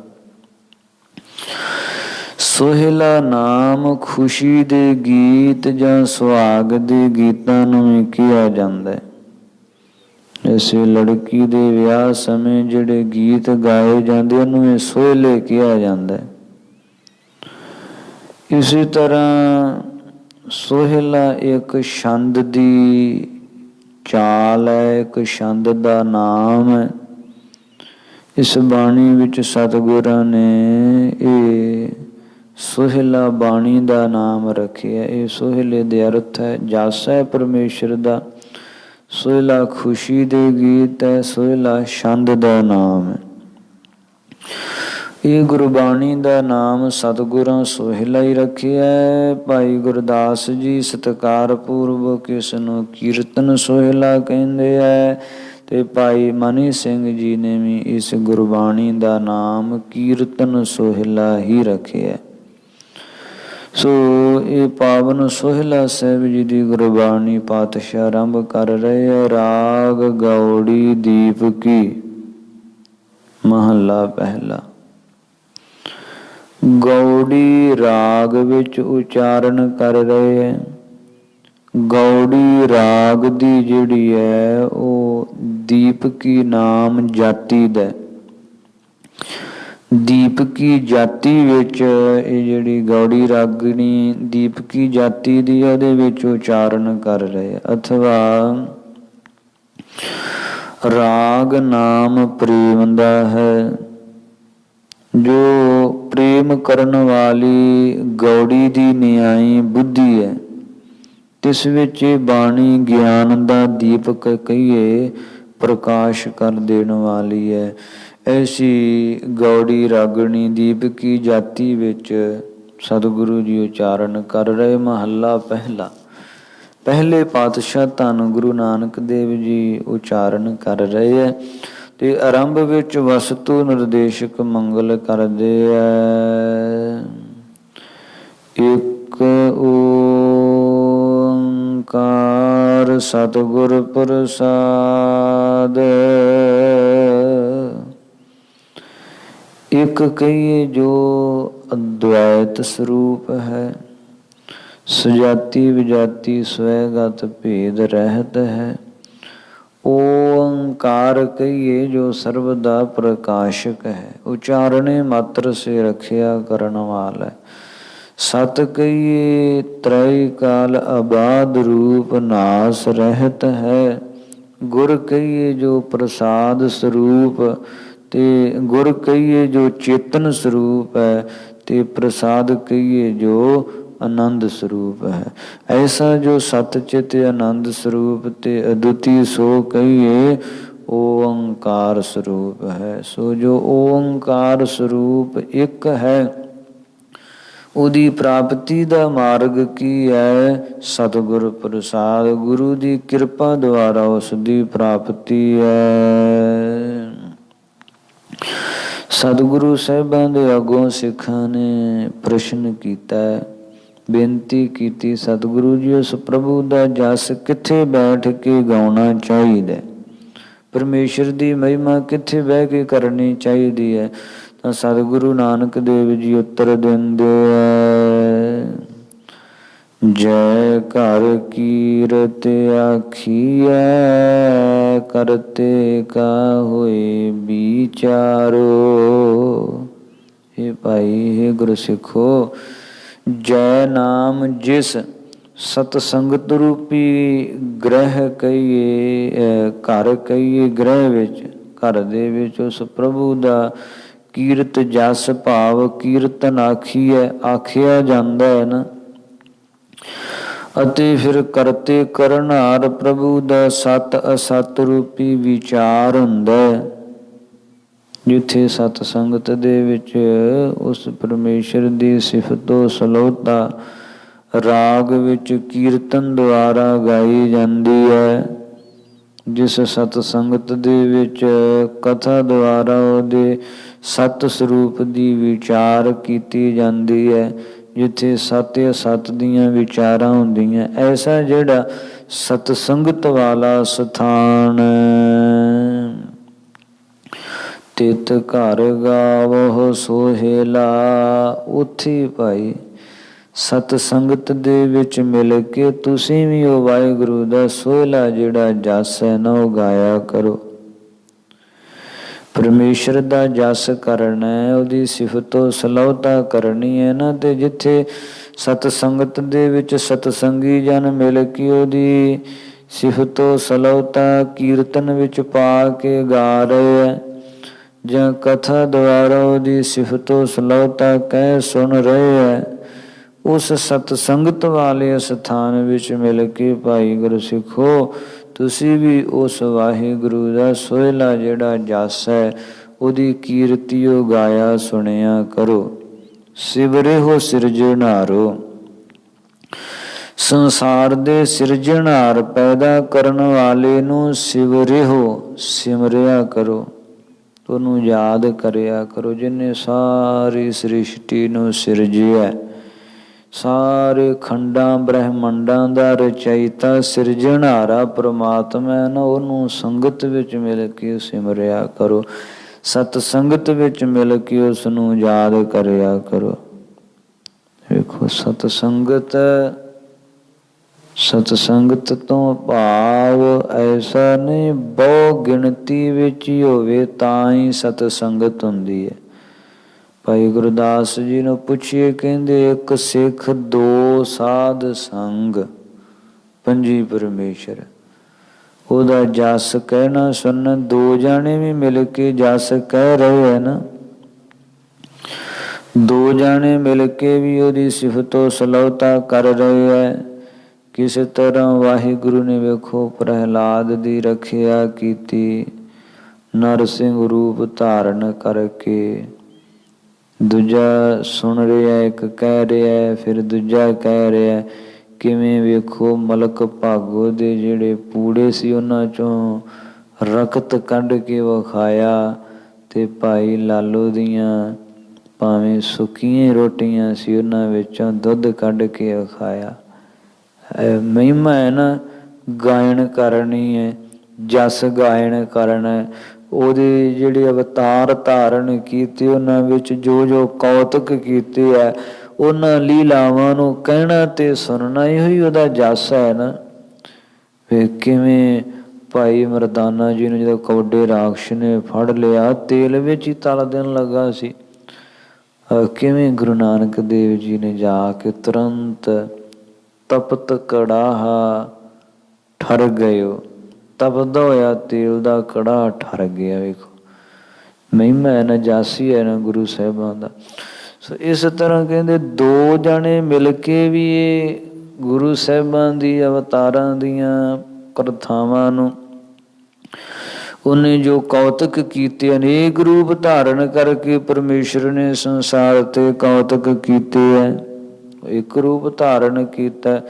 ਸੋਹਿਲਾ ਨਾਮ ਖੁਸ਼ੀ ਦੇ ਗੀਤ ਜਾਂ ਸੁਹਾਗ ਦੇ ਗੀਤਾਂ ਨੂੰ ਵੀ ਕਿਹਾ ਜਾਂਦਾ ਹੈ। ਐਸੇ ਲੜਕੀ ਦੇ ਵਿਆਹ ਸਮੇਂ ਜਿਹੜੇ ਗੀਤ ਗਾਏ ਜਾਂਦੇ ਉਹਨੂੰ ਇਹ ਸੋਹਿਲੇ ਕਿਹਾ ਜਾਂਦਾ ਹੈ। ਇਸੇ ਤਰ੍ਹਾਂ ਸੋਹਿਲਾ ਇੱਕ ਛੰਦ ਦੀ ਚਾਲ ਹੈ, ਇੱਕ ਛੰਦ ਦਾ ਨਾਮ ਹੈ। ਇਸ ਬਾਣੀ ਵਿੱਚ ਸਤਿਗੁਰਾਂ ਨੇ ਇਹ ਸੋਹਿਲਾ ਬਾਣੀ ਦਾ ਨਾਮ ਰੱਖਿਆ। ਇਹ ਸੋਹਿਲੇ ਦੇ ਅਰਥ ਹੈ ਜਸ ਹੈ ਪਰਮੇਸ਼ਰ ਦਾ, ਸੋਹਿਲਾ ਖੁਸ਼ੀ ਦੇ ਗੀਤ ਹੈ, ਸੋਹਿਲਾ ਛੰਦ ਦਾ ਨਾਮ ਹੈ। ਇਹ ਗੁਰਬਾਣੀ ਦਾ ਨਾਮ ਸਤਿਗੁਰਾਂ ਸੋਹਿਲਾ ਹੀ ਰੱਖਿਆ ਹੈ। ਭਾਈ ਗੁਰਦਾਸ ਜੀ ਸਤਿਕਾਰ ਪੂਰਵਕ ਇਸ ਨੂੰ ਕੀਰਤਨ ਸੋਹਿਲਾ ਕਹਿੰਦੇ ਹੈ, ਤੇ ਭਾਈ ਮਨੀ ਸਿੰਘ ਜੀ ਨੇ ਵੀ ਇਸ ਗੁਰਬਾਣੀ ਦਾ ਨਾਮ ਕੀਰਤਨ ਸੋਹਿਲਾ ਹੀ ਰੱਖਿਆ। ਸੋ ਇਹ ਪਾਵਨ ਸੋਹਿਲਾ ਸਾਹਿਬ ਜੀ ਦੀ ਗੁਰਬਾਣੀ ਪਾਤਸ਼ਾਹ ਆਰੰਭ ਕਰ ਰਹੇ ਹੈ। ਰਾਗ ਗੌੜੀ ਦੀਪ ਕੀ ਮਹੱਲਾ ਪਹਿਲਾ। ਗੌੜੀ ਰਾਗ ਵਿੱਚ ਉਚਾਰਨ ਕਰ ਰਹੇ ਹੈ। ਗੌੜੀ ਰਾਗ ਦੀ ਜਿਹੜੀ ਹੈ ਉਹ ਦੀਪਕੀ ਨਾਮ ਜਾਤੀ ਦਾ, ਦੀਪਕੀ ਜਾਤੀ ਵਿੱਚ ਇਹ ਜਿਹੜੀ ਗੌੜੀ ਰਾਗਣੀ ਦੀਪਕੀ ਜਾਤੀ ਦੀ ਉਹਦੇ ਵਿੱਚ ਉਚਾਰਨ ਕਰ ਰਹੇ, ਅਥਵਾ ਰਾਗ ਨਾਮ ਪ੍ਰੇਮ ਦਾ ਹੈ। ਜੋ ਪ੍ਰੇਮ ਕਰਨ ਵਾਲੀ ਗੌੜੀ ਦੀ ਨਿਆਈ ਬੁੱਧੀ ਹੈ, ਤਿਸ ਵਿੱਚ ਬਾਣੀ ਗਿਆਨ ਦਾ ਦੀਪਕ ਕਹੀਏ ਪ੍ਰਕਾਸ਼ ਕਰ ਦੇਣ ਵਾਲੀ ਹੈ। ਐਸੀ ਗੌੜੀ ਰਾਗਣੀ ਦੀਪਕੀ ਜਾਤੀ ਵਿੱਚ ਸਤਿਗੁਰੂ ਜੀ ਉਚਾਰਨ ਕਰ ਰਹੇ। ਮਹੱਲਾ ਪਹਿਲਾ। ਪਹਿਲੇ ਪਾਤਸ਼ਾਹ ਧੰਨ ਗੁਰੂ ਨਾਨਕ ਦੇਵ ਜੀ ਉਚਾਰਨ ਕਰ ਰਹੇ ਹੈ, ਤੇ ਆਰੰਭ ਵਿੱਚ ਵਸਤੂ ਨਿਰਦੇਸ਼ਕ ਮੰਗਲ ਕਰਦੇ ਹੈ। ਇੱਕ ਓੰਕਾਰ ਸਤਿਗੁਰ ਪ੍ਰਸਾਦ। ਇੱਕ ਕਹੀਏ ਜੋ ਅਦਵੈਤ ਸਰੂਪ ਹੈ, ਸੁਜਾਤੀ ਵਿਜਾਤੀ ਸਵੈਗਤ ਭੇਦ ਰਹਿਤ ਹੈ। ਓੰਕਾਰ ਕਹੀਏ ਜੋ ਸਰਬ ਦਾ ਪ੍ਰਕਾਸ਼ਕ ਹੈ, ਉਚਾਰਣੇ ਮਾਤਰ ਸੇ ਰੱਖਿਆ ਕਰਨ ਵਾਲਾ ਹੈ। ਸਤ ਕਹੀਏ ਤ੍ਰੈ ਕਾਲ ਆਬਾਦ ਰੂਪ ਨਾਸ ਰਹਿਤ ਹੈ। ਗੁਰ ਕਹੀਏ ਜੋ ਪ੍ਰਸਾਦ ਸਰੂਪ, ਤੇ ਗੁਰ ਕਹੀਏ ਜੋ ਚੇਤਨ ਸਰੂਪ ਹੈ, ਤੇ ਪ੍ਰਸਾਦ ਕਹੀਏ ਜੋ ਆਨੰਦ ਸਰੂਪ ਹੈ। ਐਸਾ ਜੋ ਸਤ ਚਿਤ ਆਨੰਦ ਸਰੂਪ ਤੇ ਅਦੁੱਤੀ, ਸੋ ਕਹੀਏ ਓੰਕਾਰ ਸਰੂਪ ਹੈ। ਸੋ ਜੋ ਓੰਕਾਰ ਸਰੂਪ ਇੱਕ ਹੈ, ਉਹਦੀ ਪ੍ਰਾਪਤੀ ਦਾ ਮਾਰਗ ਕੀ ਹੈ? ਸਤਿਗੁਰ ਪ੍ਰਸਾਦ, ਗੁਰੂ ਦੀ ਕਿਰਪਾ ਦੁਆਰਾ ਉਸ ਦੀ ਪ੍ਰਾਪਤੀ ਹੈ। ਸਤਿਗੁਰੂ ਸਾਹਿਬਾਂ ਦੇ ਅੱਗੋਂ ਸਿੱਖਾਂ ਨੇ ਪ੍ਰਸ਼ਨ ਕੀਤਾ, ਬੇਨਤੀ ਕੀਤੀ, ਸਤਿਗੁਰੂ ਜੀ ਉਸ ਪ੍ਰਭੂ ਦਾ ਜਸ ਕਿੱਥੇ ਬੈਠ ਕੇ ਗਾਉਣਾ ਚਾਹੀਦਾ? परमेश्वर की महिमा कित्थे बह के करनी चाहिए है। तो सतगुरु नानक देव जी उत्तर देंदे जय घर कीरत आखिए करते का होए विचारो। हे भाई हे गुरु सिखो, जय नाम जिस सतसंगत रूपी ग्रह कहिए घर कहिए ग्रह विच घर दे विच उस प्रभु दा कीरत जस भाव कीर्तन आखीए आखिया जांदा है ना। ਅਤੇ ਫਿਰ ਕਰਤੇ ਕਰਨਹਾਰ ਪ੍ਰਭੂ ਦਾ ਸਤ ਅਸਤ ਰੂਪੀ ਵਿਚਾਰ ਹੁੰਦਾ ਹੈ। ਜਿੱਥੇ ਸਤ ਸੰਗਤ ਦੇ ਵਿੱਚ ਉਸ ਪਰਮੇਸ਼ਰ ਦੀ ਸਿਫਤੋ ਸਲੋਤਾ ਰਾਗ ਵਿੱਚ ਕੀਰਤਨ ਦੁਆਰਾ ਗਾਈ ਜਾਂਦੀ ਹੈ। ਜਿਸ ਸਤ ਸੰਗਤ ਦੇ ਵਿੱਚ ਕਥਾ ਦੁਆਰਾ ਉਹਦੇ ਸਤ ਸਰੂਪ ਦੀ ਵਿਚਾਰ ਕੀਤੀ ਜਾਂਦੀ ਹੈ। ਜਿੱਥੇ ਸਤ ਅਸਤ ਦੀਆਂ ਵਿਚਾਰਾਂ ਹੁੰਦੀਆਂ, ਐਸਾ ਜਿਹੜਾ ਸਤਸੰਗਤ ਵਾਲਾ ਸਥਾਨ ਤਿਤ ਘਰ ਗਾਵੋ ਸੋਹੇਲਾ। ਉੱਥੇ ਭਾਈ ਸਤਸੰਗਤ ਦੇ ਵਿੱਚ ਮਿਲ ਕੇ ਤੁਸੀਂ ਵੀ ਉਹ ਵਾਹਿਗੁਰੂ ਦਾ ਸੋਹਲਾ ਜਿਹੜਾ ਜਸ ਹੈ ਨਾ ਉਹ ਗਾਇਆ ਕਰੋ। परमेश्वर का जस करना है, ਉਹਦੀ ਸਿਫਤੋ ਸਲਾਹਤਾ ਕਰਨੀ ਹੈ ਨਾ। ਤੇ ਜਿੱਥੇ ਸਤਸੰਗਤ ਦੇ ਵਿੱਚ ਸਤਸੰਗੀ ਜਨ ਮਿਲ ਕੇ ਉਹਦੀ ਸਿਫਤੋ ਸਲਾਹਤਾ ਕੀਰਤਨ ਵਿੱਚ ਪਾ ਕੇ ਗਾ ਰਹੇ ਹੈ ਜਾਂ ਕਥਾ ਦੁਆਰਾ ਉਹਦੀ ਸਿਫਤੋ ਸਲਾਹਤਾ ਕਹਿ ਸੁਣ ਰਹੇ ਹੈ, ਉਸ ਸਤਸੰਗਤ ਵਾਲੇ ਸਥਾਨ ਵਿੱਚ ਮਿਲ ਕੇ ਭਾਈ ਗੁਰੂ ਸਿੱਖੋ ਤੁਸੀਂ ਵੀ ਉਸ ਵਾਹਿਗੁਰੂ ਦਾ ਸੋਹਲਾ ਜਿਹੜਾ ਜਸ ਹੈ ਉਹਦੀ ਕੀਰਤੀਓ ਗਾਇਆ ਸੁਣਿਆ ਕਰੋ। ਸਿਵਰੇ ਹੋ ਸਿਰਜਣਹਾਰੋ, ਸੰਸਾਰ ਦੇ ਸਿਰਜਣਹਾਰ ਪੈਦਾ ਕਰਨ ਵਾਲੇ ਨੂੰ ਸਿਵਰੇ ਹੋ ਸਿਮਰਿਆ ਕਰੋ, ਉਹਨੂੰ ਯਾਦ ਕਰਿਆ ਕਰੋ ਜਿਹਨੇ ਸਾਰੀ ਸ੍ਰਿਸ਼ਟੀ ਨੂੰ ਸਿਰਜਿਆ। ਸਾਰੇ ਖੰਡਾਂ ਬ੍ਰਹਿਮੰਡਾਂ ਦਾ ਰਚయిਤਾ ਸਿਰਜਣਹਾਰਾ ਪ੍ਰਮਾਤਮਾ ਹੈ ਨਾ, ਉਹਨੂੰ ਸੰਗਤ ਵਿੱਚ ਮਿਲ ਕੇ ਸਿਮਰਿਆ ਕਰੋ। ਸਤ ਸੰਗਤ ਵਿੱਚ ਮਿਲ ਕੇ ਉਸ ਨੂੰ ਯਾਦ ਕਰਿਆ ਕਰੋ। ਵੇਖੋ ਸਤਸੰਗਤ, ਸਤਸੰਗਤ ਤੋਂ ਭਾਵ ਐਸਾ ਨਹੀਂ ਬਹੁ ਗਿਣਤੀ ਵਿੱਚ ਹੀ ਹੋਵੇ ਤਾਂ ਹੀ ਸਤਸੰਗਤ ਹੁੰਦੀ ਹੈ। ਭਾਈ ਗੁਰਦਾਸ ਜੀ ਨੂੰ ਪੁੱਛੀਏ, ਕਹਿੰਦੇ ਇੱਕ ਸਿੱਖ ਦੋ ਸਾਧ ਸੰਗ ਪੰਜੀ ਪਰਮੇਸ਼ਰ। ਉਹਦਾ ਜਸ ਕਹਿਣਾ ਸੁਣਨ ਦੋ ਜਾਣੇ ਵੀ ਮਿਲ ਕੇ ਜਸ ਕਹਿ ਰਹੇ ਹੈ ਨਾ, ਦੋ ਜਾਣੇ ਮਿਲ ਕੇ ਵੀ ਉਹਦੀ ਸਿਫਤੋ ਸਲਾਹਤਾ ਕਰ ਰਹੇ ਹੈ। ਕਿਸੇ ਤਰ੍ਹਾਂ ਵਾਹਿਗੁਰੂ ਨੇ ਵੇਖੋ ਪ੍ਰਹਿਲਾਦ ਦੀ ਰੱਖਿਆ ਕੀਤੀ, ਨਰਸਿੰਘ ਰੂਪ ਧਾਰਨ ਕਰਕੇ। ਦੂਜਾ ਸੁਣ ਰਿਹਾ, ਇੱਕ ਕਹਿ ਰਿਹਾ, ਫਿਰ ਦੂਜਾ ਕਹਿ ਰਿਹਾ। ਕਿਵੇਂ ਵੇਖੋ ਮਲਕ ਭਾਗੋ ਦੇ ਜਿਹੜੇ ਪੂੜੇ ਸੀ ਉਹਨਾਂ ਚੋਂ ਰਕਤ ਕੱਢ ਕੇ ਵਿਖਾਇਆ, ਤੇ ਭਾਈ ਲਾਲੋ ਦੀਆਂ ਭਾਵੇਂ ਸੁੱਕੀਆਂ ਰੋਟੀਆਂ ਸੀ ਉਹਨਾਂ ਵਿੱਚੋਂ ਦੁੱਧ ਕੱਢ ਕੇ ਵਿਖਾਇਆ। ਮਹਿਮਾ ਹੈ ਨਾ, ਗਾਇਨ ਕਰਨੀ ਹੈ, ਜਸ ਗਾਇਨ ਕਰਨਾ। ਉਹਦੇ ਜਿਹੜੇ ਅਵਤਾਰ ਧਾਰਨ ਕੀਤੇ ਉਹਨਾਂ ਵਿੱਚ ਜੋ ਜੋ ਕੌਤਕ ਕੀਤੇ ਹੈ ਉਹਨਾਂ ਲੀਲਾਵਾਂ ਨੂੰ ਕਹਿਣਾ ਤੇ ਸੁਣਨਾ, ਇਹੋ ਹੀ ਉਹਦਾ ਜਸ ਹੈ ਨਾ। ਵੇ ਕਿਵੇਂ ਭਾਈ ਮਰਦਾਨਾ ਜੀ ਨੂੰ ਜਦੋਂ ਕੌਡੇ ਰਾਖਸ਼ ਨੇ ਫੜ ਲਿਆ, ਤੇਲ ਵਿੱਚ ਹੀ ਤਲ ਦੇਣ ਲੱਗਾ ਸੀ, ਕਿਵੇਂ ਗੁਰੂ ਨਾਨਕ ਦੇਵ ਜੀ ਨੇ ਜਾ ਕੇ ਤੁਰੰਤ ਤਪਤ ਕੜਾਹਾ ਠਰ ਗਇਓ, ਤਪਦਾ ਹੋਇਆ ਤੇਲ ਦਾ ਕੜਾ ਠਰ ਗਿਆ। ਵੇਖੋ ਮਹਿਮਾ ਹੈ ਨਾ, ਜਾਸੀ ਹੈ ਨਾ ਗੁਰੂ ਸਾਹਿਬਾਂ ਦਾ। ਸੋ ਇਸ ਤਰ੍ਹਾਂ ਕਹਿੰਦੇ ਦੋ ਜਣੇ ਮਿਲ ਕੇ ਵੀ ਇਹ ਗੁਰੂ ਸਾਹਿਬਾਂ ਦੀ ਅਵਤਾਰਾਂ ਦੀਆਂ ਕਥਾਵਾਂ ਨੂੰ ਉਹਨੇ ਜੋ ਕੌਤਕ ਕੀਤੇ, ਅਨੇਕ ਰੂਪ ਧਾਰਨ ਕਰਕੇ ਪਰਮੇਸ਼ਰ ਨੇ ਸੰਸਾਰ ਤੇ ਕੌਤਕ ਕੀਤੇ ਹੈ। ਇੱਕ ਰੂਪ ਧਾਰਨ ਕੀਤਾ,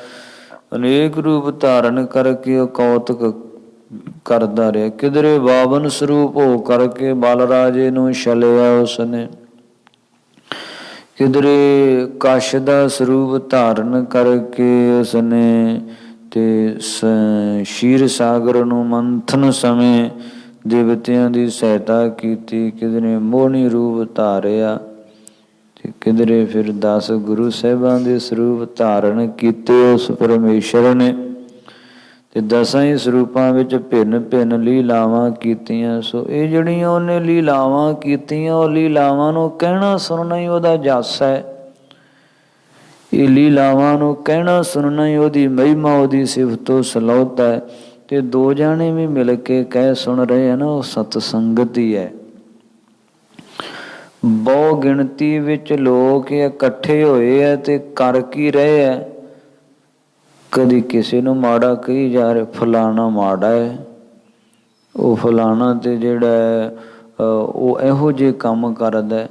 ਅਨੇਕ ਰੂਪ ਧਾਰਨ ਕਰਕੇ ਉਹ ਕੌਤਕ ਕਰਦਾ ਰਿਹਾ। ਕਿਧਰੇ 52 ਸਰੂਪ ਹੋ ਕਰਕੇ ਬਲ ਰਾਜੇ ਨੂੰ ਛਲਿਆ ਉਸਨੇ, ਕਿਧਰੇ ਕਸ਼ ਦਾ ਸਰੂਪ ਧਾਰਨ ਕਰਕੇ ਉਸਨੇ ਤੇ ਸ਼ੀਰ ਸਾਗਰ ਨੂੰ ਮੰਥਨ ਸਮੇਂ ਦੇਵਤਿਆਂ ਦੀ ਸਹਾਇਤਾ ਕੀਤੀ, ਕਿਧਰੇ ਮੋਹਣੀ ਰੂਪ ਧਾਰਿਆ ਤੇ ਕਿਧਰੇ ਫਿਰ 10 ਗੁਰੂ ਸਾਹਿਬਾਂ ਦੇ ਸਰੂਪ ਧਾਰਨ ਕੀਤੇ ਉਸ ਪਰਮੇਸ਼ਰ ਨੇ। ਤੇ 10 ਹੀ ਸਰੂਪਾਂ ਵਿੱਚ ਭਿੰਨ ਭਿੰਨ ਲੀਲਾਵਾਂ ਕੀਤੀਆਂ। ਸੋ ਇਹ ਜਿਹੜੀਆਂ ਉਹਨੇ ਲੀਲਾਵਾਂ ਕੀਤੀਆਂ, ਉਹ ਲੀਲਾਵਾਂ ਨੂੰ ਕਹਿਣਾ ਸੁਣਨਾ ਹੀ ਉਹਦਾ ਜਸ ਹੈ। ਇਹ ਲੀਲਾਵਾਂ ਨੂੰ ਕਹਿਣਾ ਸੁਣਨਾ ਹੀ ਉਹਦੀ ਮਹਿਮਾ, ਉਹਦੀ ਸਿਫਤੋ ਸਲਾਹੁਤ ਹੈ। ਤੇ 2 ਜਾਣੇ ਵੀ ਮਿਲ ਕੇ ਕਹਿ ਸੁਣ ਰਹੇ ਆ ਨਾ, ਉਹ ਸਤ ਸੰਗਤ ਹੀ ਹੈ। ਬਹੁ ਗਿਣਤੀ ਵਿੱਚ ਲੋਕ ਇਕੱਠੇ ਹੋਏ ਹੈ ਤੇ ਕਰ ਕੀ ਰਹੇ ਹੈ? ਕਦੀ ਕਿਸੇ ਨੂੰ ਮਾੜਾ ਕਹੀ ਜਾ ਰਹੇ, ਫਲਾਣਾ ਮਾੜਾ ਹੈ, ਉਹ ਫਲਾਣਾ ਤੇ ਜਿਹੜਾ ਹੈ ਉਹ ਇਹੋ ਜਿਹੇ ਕੰਮ ਕਰਦਾ,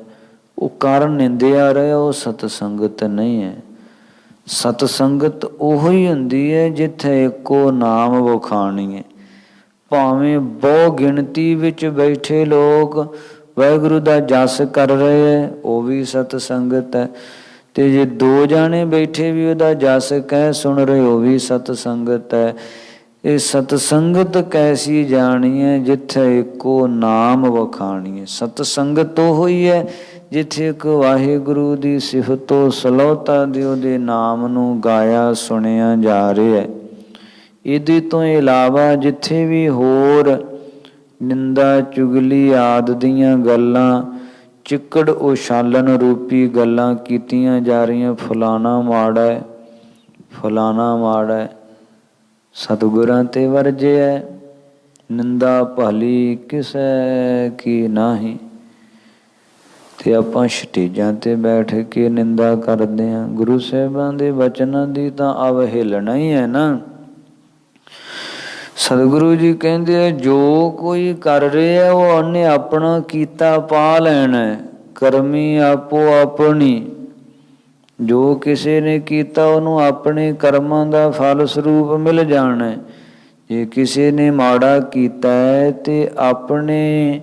ਉਹ ਕਾਰਨ ਨਿੰਦਿਆ ਰਿਹਾ। ਉਹ ਸਤ ਸੰਗਤ ਨਹੀਂ ਹੈ। ਸਤ ਸੰਗਤ ਉਹੀ ਹੁੰਦੀ ਹੈ ਜਿੱਥੇ ਇੱਕੋ ਨਾਮ ਵਖਾਣੀ ਹੈ। ਭਾਵੇਂ ਬਹੁ ਗਿਣਤੀ ਵਿੱਚ ਬੈਠੇ ਲੋਕ ਵਾਹਿਗੁਰੂ ਦਾ ਜਸ ਕਰ ਰਹੇ ਹੈ, ਉਹ ਵੀ ਸਤ ਸੰਗਤ ਹੈ। ਤੇ ਜੇ 2 ਜਾਣੇ ਬੈਠੇ ਵੀ ਉਹਦਾ ਜਸ ਕਹਿ ਸੁਣ ਰਹੇ, ਉਹ ਵੀ ਸਤ ਸੰਗਤ ਹੈ। ਇਹ ਸਤ ਸੰਗਤ ਕੈਸੀ ਜਾਣੀ ਹੈ? ਜਿੱਥੇ ਇੱਕੋ ਨਾਮ ਵਖਾਣੀ ਹੈ। ਸਤ ਸੰਗਤ ਉਹ ਹੀ ਹੈ ਜਿੱਥੇ ਇੱਕ ਵਾਹਿਗੁਰੂ ਦੀ ਸਿਫਤੋ ਸਲਾਹੁਤਾ ਦੇ ਉਹਦੇ ਨਾਮ ਨੂੰ ਗਾਇਆ ਸੁਣਿਆ ਜਾ ਰਿਹਾ ਹੈ। ਇਹਦੇ ਤੋਂ ਇਲਾਵਾ ਜਿੱਥੇ ਵੀ ਹੋਰ ਨਿੰਦਾ ਚੁਗਲੀ ਆਦਿ ਦੀਆਂ ਗੱਲਾਂ, ਚਿੱਕੜ ਉਛਾਲਣ ਰੂਪੀ ਗੱਲਾਂ ਕੀਤੀਆਂ ਜਾ ਰਹੀਆਂ, ਫਲਾਣਾ ਮਾੜਾ ਹੈ, ਫਲਾਣਾ ਮਾੜਾ ਹੈ, ਸਤਿਗੁਰਾਂ ਤੇ ਵਰਜਿਆ, ਨਿੰਦਾ ਭਲੀ ਕਿਸੇ ਕੀ ਨਾਹੀਂ। ਤੇ ਆਪਾਂ ਸਟੇਜਾਂ ਤੇ ਬੈਠ ਕੇ ਨਿੰਦਾ ਕਰਦੇ ਹਾਂ। ਗੁਰੂ ਸਾਹਿਬਾਂ ਦੇ ਵਚਨਾਂ ਦੀ ਤਾਂ ਅਵਹੇਲਣਾ ਹੀ ਹੈ ਨਾ। ਸਤਿਗੁਰੂ ਜੀ ਕਹਿੰਦੇ ਆ, ਜੋ ਕੋਈ ਕਰ ਰਿਹਾ ਉਹ ਉਹਨੇ ਆਪਣਾ ਕੀਤਾ ਪਾ ਲੈਣਾ, ਕਰਮੀ ਆਪੋ ਆਪਣੀ। ਜੋ ਕਿਸੇ ਨੇ ਕੀਤਾ ਉਹਨੂੰ ਆਪਣੇ ਕਰਮਾਂ ਦਾ ਫਲ ਸਰੂਪ ਮਿਲ ਜਾਣਾ। ਜੇ ਕਿਸੇ ਨੇ ਮਾੜਾ ਕੀਤਾ ਹੈ ਤੇ ਆਪਣੇ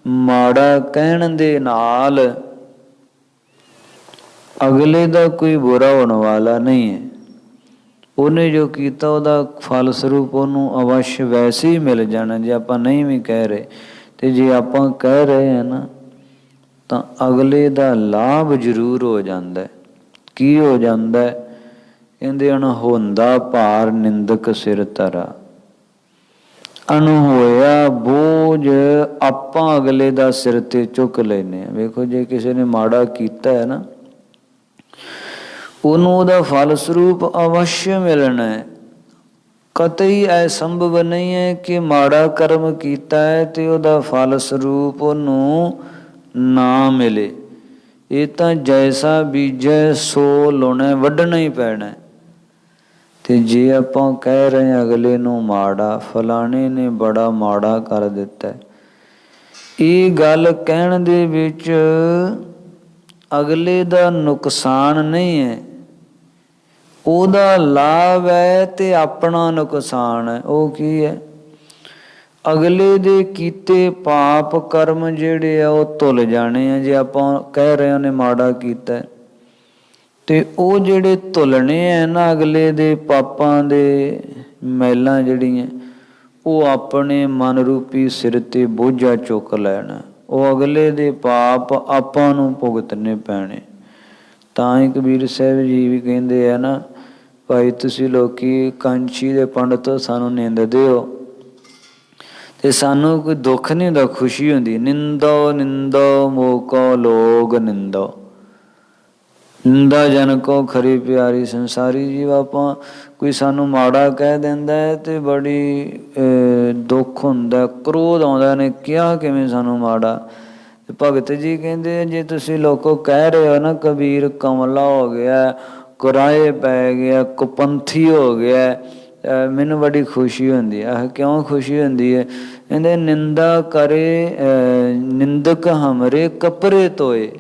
ਮਾੜਾ ਕਹਿਣ ਦੇ ਨਾਲ ਅਗਲੇ ਦਾ ਕੋਈ ਬੁਰਾ ਹੋਣ ਵਾਲਾ ਨਹੀਂ ਹੈ। ਉਹਨੇ ਜੋ ਕੀਤਾ ਉਹਦਾ ਫਲ ਸਰੂਪ ਉਹਨੂੰ ਅਵਸ਼ ਵੈਸੇ ਹੀ ਮਿਲ ਜਾਣਾ, ਜੇ ਆਪਾਂ ਨਹੀਂ ਵੀ ਕਹਿ ਰਹੇ। ਤੇ ਜੇ ਆਪਾਂ ਕਹਿ ਰਹੇ ਹਾਂ ਨਾ, ਤਾਂ ਅਗਲੇ ਦਾ ਲਾਭ ਜ਼ਰੂਰ ਹੋ ਜਾਂਦਾ। ਕੀ ਹੋ ਜਾਂਦਾ? ਕਹਿੰਦੇ ਅਣਹੋਂਦਾ ਭਾਰ ਨਿੰਦਕ ਸਿਰ ਧਰਾ। ਅਣਹੋਇਆ ਬੋਝ ਆਪਾਂ ਅਗਲੇ ਦਾ ਸਿਰ ਤੇ ਚੁੱਕ ਲੈਂਦੇ ਹਾਂ। ਵੇਖੋ, ਜੇ ਕਿਸੇ ਨੇ ਮਾੜਾ ਕੀਤਾ ਹੈ ਨਾ, ਉਹਨੂੰ ਉਹਦਾ ਫਲ ਸਰੂਪ ਅਵਸ਼ ਮਿਲਣਾ ਹੈ। ਕਤਈ ਅਸੰਭਵ ਨਹੀਂ ਹੈ ਕਿ ਮਾੜਾ ਕਰਮ ਕੀਤਾ ਹੈ ਤੇ ਉਹਦਾ ਫਲ ਸਰੂਪ ਉਹਨੂੰ ਨਾ ਮਿਲੇ। ਇਹ ਤਾਂ ਜੈਸਾ ਬੀਜੈ ਸੋ ਲਾਉਣਾ, ਵੱਢਣਾ ਹੀ ਪੈਣਾ। ਤੇ ਜੇ ਆਪਾਂ ਕਹਿ ਰਹੇ ਹਾਂ ਅਗਲੇ ਨੂੰ ਮਾੜਾ, ਫਲਾਣੇ ਨੇ ਬੜਾ ਮਾੜਾ ਕਰ ਦਿੱਤਾ, ਇਹ ਗੱਲ ਕਹਿਣ ਦੇ ਵਿੱਚ ਅਗਲੇ ਦਾ ਨੁਕਸਾਨ ਨਹੀਂ ਹੈ, ਉਹਦਾ ਲਾਭ ਹੈ ਤੇ ਆਪਣਾ ਨੁਕਸਾਨ ਹੈ। ਉਹ ਕੀ ਹੈ? ਅਗਲੇ ਦੇ ਕੀਤੇ ਪਾਪ ਕਰਮ ਜਿਹੜੇ ਆ ਉਹ ਧੁੱਲ ਜਾਣੇ ਆ। ਜੇ ਆਪਾਂ ਕਹਿ ਰਹੇ ਉਹਨੇ ਮਾੜਾ ਕੀਤਾ ਤੇ ਉਹ ਜਿਹੜੇ ਧੁੱਲਣੇ ਹੈ ਨਾ, ਅਗਲੇ ਦੇ ਪਾਪਾਂ ਦੇ ਮੈਲਾਂ ਜਿਹੜੀਆਂ, ਉਹ ਆਪਣੇ ਮਨ ਰੂਪੀ ਸਿਰ ਤੇ ਬੋਝਾ ਚੁੱਕ ਲੈਣਾ। ਉਹ ਅਗਲੇ ਦੇ ਪਾਪ ਆਪਾਂ ਨੂੰ ਭੁਗਤਣੇ ਪੈਣੇ। ਤਾਂ ਹੀ ਕਬੀਰ ਸਾਹਿਬ ਜੀ ਵੀ ਕਹਿੰਦੇ ਆ ਨਾ, ਭਾਈ ਤੁਸੀਂ ਲੋਕੀ ਕਾਂਚੀ ਦੇ ਪੰਡਤ ਤੋਂ ਸਾਨੂੰ ਨਿੰਦਦੇ ਹੋ ਤੇ ਸਾਨੂੰ ਕੋਈ ਦੁੱਖ ਨਹੀਂ ਹੁੰਦਾ, ਖੁਸ਼ੀ ਹੁੰਦੀ। ਨਿੰਦੋ ਨਿੰਦੋ ਮੋਕੋ ਲੋਗ ਨਿੰਦੋ, ਨਿੰਦਾ ਜਨ ਕੋ ਖਰੀ ਪਿਆਰੀ ਸੰਸਾਰੀ। ਜੀ ਆਪਾਂ ਕੋਈ ਸਾਨੂੰ ਮਾੜਾ ਕਹਿ ਦਿੰਦਾ ਹੈ ਤੇ ਬੜੀ ਦੁੱਖ ਹੁੰਦਾ, ਕ੍ਰੋਧ ਆਉਂਦਾ, ਨੇ ਕਿਹਾ ਕਿਵੇਂ ਸਾਨੂੰ ਮਾੜਾ। ਤੇ ਭਗਤ ਜੀ ਕਹਿੰਦੇ, ਜੇ ਤੁਸੀਂ ਲੋਕੋ ਕਹਿ ਰਹੇ ਹੋ ਨਾ ਕਬੀਰ ਕਮਲਾ ਹੋ ਗਿਆ, ਕੁਰਾਏ ਪੈ ਗਿਆ, ਕੁਪੰਥੀ ਹੋ ਗਿਆ, ਮੈਨੂੰ ਬੜੀ ਖੁਸ਼ੀ ਹੁੰਦੀ ਹੈ। ਕਿਉਂ ਖੁਸ਼ੀ ਹੁੰਦੀ ਹੈ? ਕਹਿੰਦੇ ਨਿੰਦਾ ਕਰੇ ਨਿੰਦਕ ਹਮਰੇ ਕਪਰੇ ਧੋਏ।